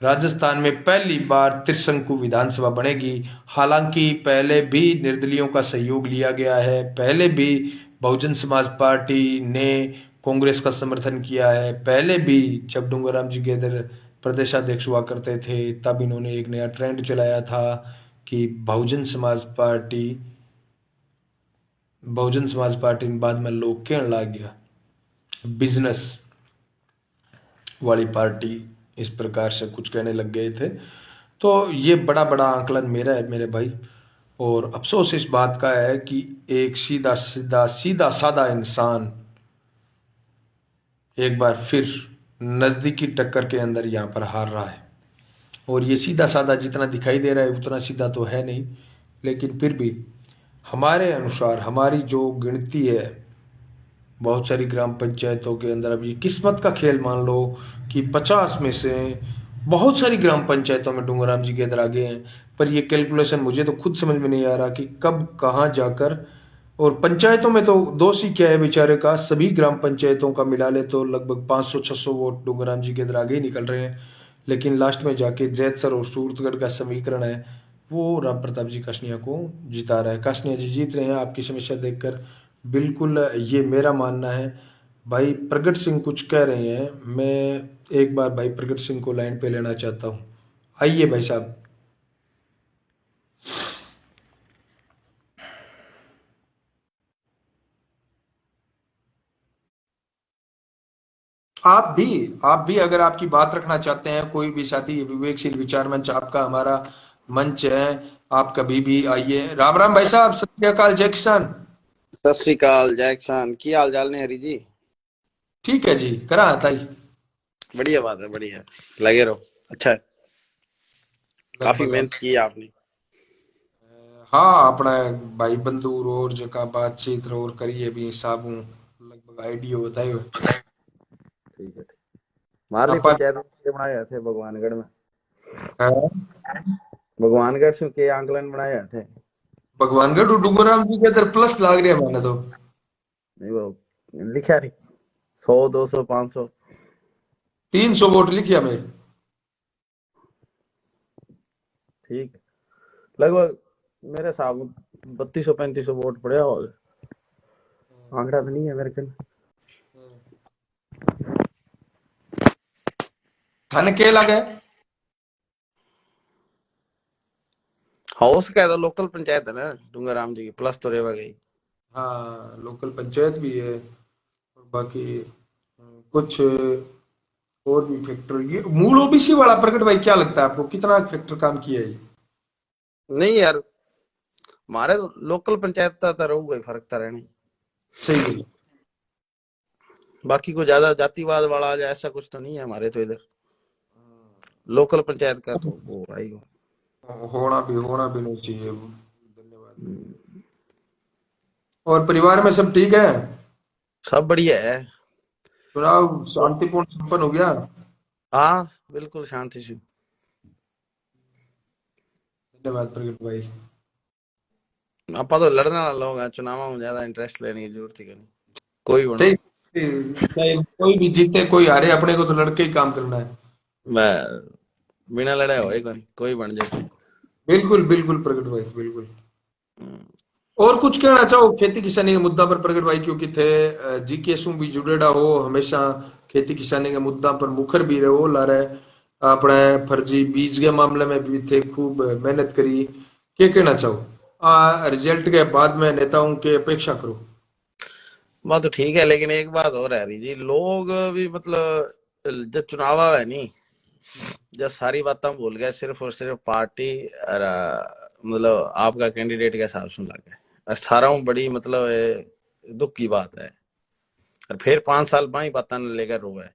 राजस्थान में पहली बार त्रिशंकु विधानसभा बनेगी। हालांकि पहले भी निर्दलियों का सहयोग लिया गया है, पहले भी बहुजन समाज पार्टी ने कांग्रेस का समर्थन किया है, पहले भी जब डूंगरराम जी गेदर प्रदेशाध्यक्ष हुआ करते थे तब इन्होंने एक नया ट्रेंड चलाया था कि बहुजन समाज पार्टी में बाद में लोग कहने लग गया बिजनेस वाली पार्टी, इस प्रकार से कुछ कहने लग गए थे। तो ये बड़ा बड़ा आंकलन मेरा है मेरे भाई। और अफसोस इस बात का है कि एक सीधा साधा इंसान एक बार फिर नजदीकी टक्कर के अंदर यहाँ पर हार रहा है। और ये सीधा साधा जितना दिखाई दे रहा है उतना सीधा तो है नहीं, लेकिन फिर भी हमारे अनुसार हमारी जो गिनती है बहुत सारी ग्राम पंचायतों के अंदर, अब ये किस्मत का खेल मान लो कि 50 में से बहुत सारी ग्राम पंचायतों में डूंगरराम जी के अंदर आगे हैं। पर ये कैलकुलेशन मुझे तो खुद समझ में नहीं आ रहा कि कब कहाँ जाकर। और पंचायतों में तो दोष ही क्या है बेचारे का, सभी ग्राम पंचायतों का मिला ले तो लगभग 500-600 वोट डूंगरराम जी के अंदर आगे ही निकल रहे हैं। लेकिन लास्ट में जाके जैतसर और सूरतगढ़ का समीकरण है वो राम प्रताप जी काशनिया को जिता रहा है। काशनिया जी जीत रहे हैं आपकी समस्या देखकर, बिल्कुल ये मेरा मानना है। भाई प्रगट सिंह कुछ कह रहे हैं, मैं एक बार भाई प्रगट सिंह को लाइन पे लेना चाहता हूँ। आइए भाई साहब। आप भी अगर आपकी बात रखना चाहते हैं, कोई भी साथी, ये विवेकशील विचार मंच आपका हमारा मंच है, आप कभी भी आइए। राम राम भाई साहब, सत श्री अकाल, जय किसान। सत श्री अकाल, जय किसान। की हाल चाल ने हरी जी? ठीक है जी, करा ताई। बढ़िया बात है, बढ़िया, लगे रहो। अच्छा है, काफी लगभग मेहनत की है आपने। हाँ, अपना भाई बंधु और जगह बातचीत और करिए भी साबू लगभग आइडिया बताए हुए। ठीक है। मारनी अपन पंचायत में के बनाए थे भगवानगढ़ में। हैं? भगवानगढ़ से के आंकलन बनाए थे। भगवानगढ़ और डूंगरराम जी के अंदर प्लस लाग रहा है मैंने तो। नहीं वो लिखा नहीं, 100 200 500। 300 वोट लिखिया मैं। ठीक है, लगभग मेरे हिसाब 3200 3500 वोट पड़े हो। आंकड़ा तो नहीं है मेरे को। थाने के लगे। हाउस कह दो, लोकल पंचायत है ना डूंगरराम जी की, प्लस तो रेवा गई। हाँ, लोकल पंचायत भी है। और बाकी कुछ और भी फैक्टर, ये मूल ओबीसी वाला प्रकट भाई क्या लगता है आपको, कितना फैक्टर काम किया है ये? नहीं यार, हमारे तो लोकल पंचायत तो रहूगा ही, फर्क तो रहने। सही है। बाकी कोई ज्यादा जातिवाद वाला या ऐसा कुछ तो नहीं है हमारे तो इधर। लोकल पंचायत का तो वो भाई हो। होना भी नहीं चाहिए। धन्यवाद। और परिवार में सब ठीक है? सब बढ़िया है। चुनाव शांतिपूर्ण संपन्न हो गया? हाँ बिल्कुल शांति से। धन्यवाद प्रगट भाई। आपा तो लड़ने वाला लोग हैं, चुनाव में ज्यादा इंटरेस्ट लेने की जरूरत ही नहीं। कोई बनो, सही सही, चाहे कोई भी जीते कोई हारे, अपने को तो लड़के ही काम करना है। मैं बिना लड़े हो कोई बन जाए। बिल्कुल बिल्कुल प्रगट भाई, बिल्कुल। और कुछ कहना चाहो खेती किसानी के मुद्दा पर प्रगट भाई, क्योंकि थे जीकेसु भी जुड़ेड़ा हो हमेशा, खेती किसानी के मुद्दा पर मुखर भी रहो ला रहे, अपने फर्जी बीज के मामले में भी थे, खूब मेहनत करी। क्या कहना चाहो रिजल्ट के बाद में नेताओं की अपेक्षा करो? बात तो ठीक है, लेकिन एक बात और है रही जी, लोग भी मतलब जब चुनाव है नहीं, जब सारी बातें भूल गए, सिर्फ और सिर्फ पार्टी और मतलब आपका कैंडिडेट के हिसाब से लगे। 18 बड़ी मतलब दुख की बात है। और फिर 5 साल बाद ही बातें लेकर रोए।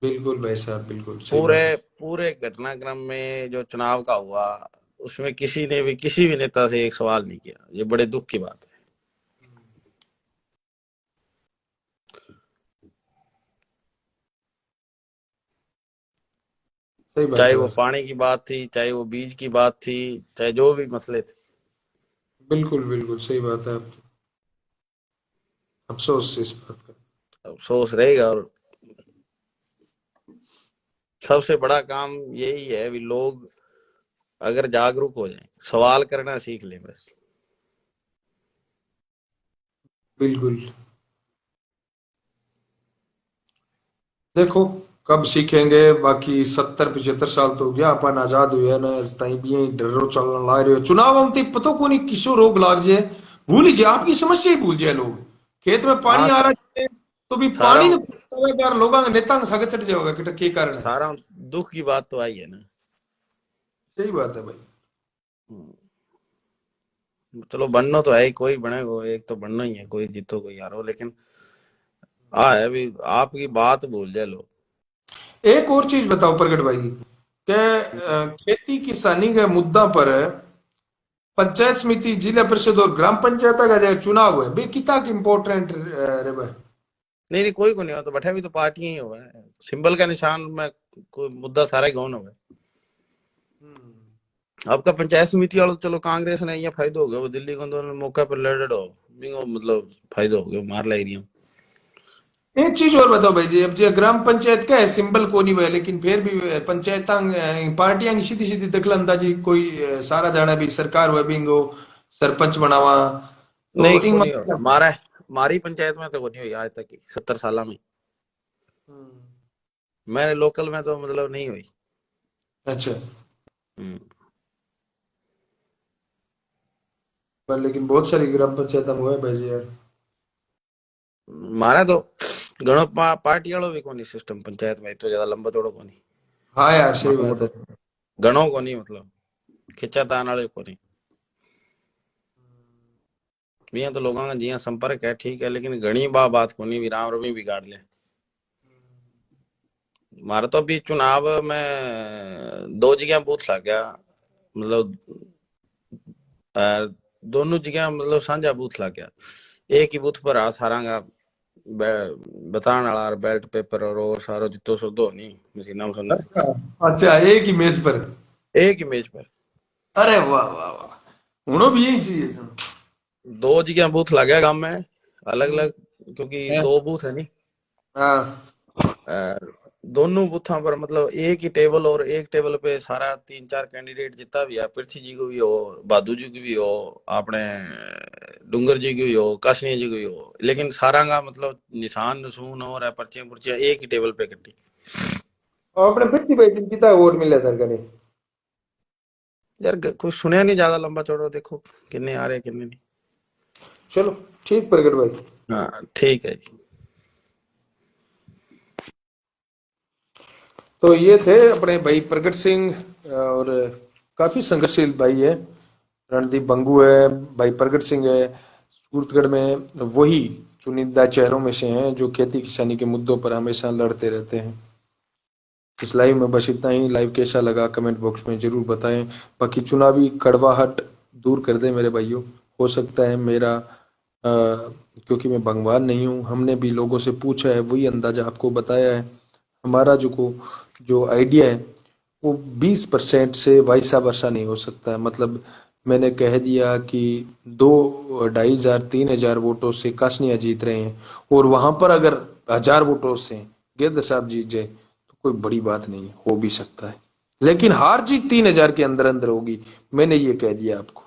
बिल्कुल भाई साहब, बिल्कुल सही पूरे बात है। पूरे घटनाक्रम में जो चुनाव का हुआ, उसमें किसी ने भी किसी भी नेता से एक सवाल नहीं किया। ये बड़े दुख की बात है। सही बात चाहे है वो भाई। पानी की बात थी, चाहे वो बीज की बात थी, चाहे जो भी मसले थे। बिल्कुल बिल्कुल सही बात है आपकी। अफसोस इस बात का। अफसोस रहेगा। और सबसे बड़ा काम यही है भी लोग अगर जागरूक हो जाएं, सवाल करना सीख लें बस। बिल्कुल। देखो कब सीखेंगे, बाकी 70-75 साल तो हो गया अपन आजाद हुए ना, इस ताई भी यही डरो चलना ला रहे हो चुनाव हम तो पता को नहीं किसो रोग लाग जाए, भूल ही जाए आपकी समस्या ही भूल जाए लोग। खेत में हाँ पानी आ रहा है तो भी सारा पानी ने यार लोगों का नेता सगत चढ़ जाएगा कि क्या कारण है। सारा दुख की बात तो आई है ना। सही बात है भाई। चलो बनना तो है ही, कोई बनेगा, एक तो बनना ही है, कोई जीतो कोई हारो, लेकिन है अभी आपकी बात भूल जाए लोग। एक और चीज बताओ प्रगट भाई, क्या खेती किसानी के मुद्दा पर पंचायत समिति, जिला परिषद और ग्राम पंचायत का जो चुनाव है बे कितना इम्पोर्टेंट रे भाई। नहीं नहीं, कोई को नहीं हो तो बैठा भी तो पार्टियां ही हुआ है, सिंबल का निशान में कोई मुद्दा सारा ही गौन हुआ है। आपका पंचायत समिति वालों चलो कांग्रेस ने ये फायदो हो गया, वो दिल्ली को तो मौका पर लड़ हो बिंगो, मतलब फायदो हो गया मार ला एरिया। एक चीज और बताओ भाई जी, अब जो ग्राम पंचायत का है सिंबल को नहीं हुआ, लेकिन फिर भी पंचायत पार्टियां की सीधी सीधी दखल अंदाजी कोई सारा जाना भी सरकार हुआ बिंगो सरपंच बनावा नहीं तो को इन नहीं हो मारा है, हमारी पंचायत में तो को नहीं हुई आज तक की 70 साल में। मैंने लोकल में तो मतलब नहीं हुई। अच्छा। हम्म। पर लेकिन बहुत सारी ग्राम पंचायत में हुआ है भाई जी यार। मारा तो घणो पार्टी वालों भी कोनी सिस्टम पंचायत में तो ज्यादा लंबा चौड़ो कोनी, हाँ यार सही माड़ो बात मोटो है। घणो कोनी, मतलब खिंचा तान वाले कोनी। मियाँ तो लोगों का जिया संपर्क है ठीक है, लेकिन घणी बात कोनी भी राम रमी बिगाड़ ले। मारा तो अभी चुनाव में 2 जगह बूथ लग गया, मतलब अ, दोनों जगह मतलब साझा बूथ लग गया। एक ही बूथ पर आ सारा का बताने वाला और बैल्ट पेपर और वो सारो जितो सुधो नहीं मशीना में सुनने से। अच्छा। अच्छा एक ही मेज पर। एक ही मेज पर अरे वाह वाह वाह, उन्हों भी यही चाहिए सुन। 2 जगह बूथ लग गया गांव में अलग अलग, क्योंकि है? 2 बूथ है नहीं। हाँ। अ, दोनों बूथों पर मतलब एक ही टेबल, और एक टेबल पे सारा 3-4 कैंडिडेट जितना भी है, पृथ्वी जी को भी हो, बादू जी की भी हो, अपने डूंगर जी की भी हो, काशनी जी की भी हो, लेकिन सारा का मतलब निशान नसून और पर्चियां पुर्चियां एक ही टेबल पे कटी। और अपने फिफ्टी भाई जी कितना वोट मिला था करे। यार कुछ सुनया नहीं ज्यादा लंबा चौड़ा, देखो किन्ने आ रहे किन्ने नहीं। चलो ठीक प्रगट भाई। हाँ ठीक है जी। तो ये थे अपने भाई प्रगट सिंह, और काफी संघर्षशील भाई है। रणदीप बंगू है, भाई प्रगट सिंह है, सूरतगढ़ में वही चुनिंदा चेहरों में से हैं जो खेती किसानी के मुद्दों पर हमेशा लड़ते रहते हैं। इस लाइव में बस इतना ही। लाइव कैसा लगा कमेंट बॉक्स में जरूर बताएं। बाकी चुनावी कड़वाहट दूर कर दें मेरे भाइयों। हो सकता है मेरा क्योंकि मैं भगवान नहीं हूँ, हमने भी लोगों से पूछा है, वही अंदाजा आपको बताया है। हमारा जो आइडिया है वो 20% से वैसा वर्षा नहीं हो सकता। मतलब मैंने कह दिया कि 2 2,500 3,000 वोटों से कासनिया जीत रहे हैं, और वहां पर अगर 1,000 वोटों से गेंद साहब जीत जाए तो कोई बड़ी बात नहीं है, हो भी सकता है। लेकिन हार जीत 3,000 के अंदर अंदर होगी, मैंने ये कह दिया आपको।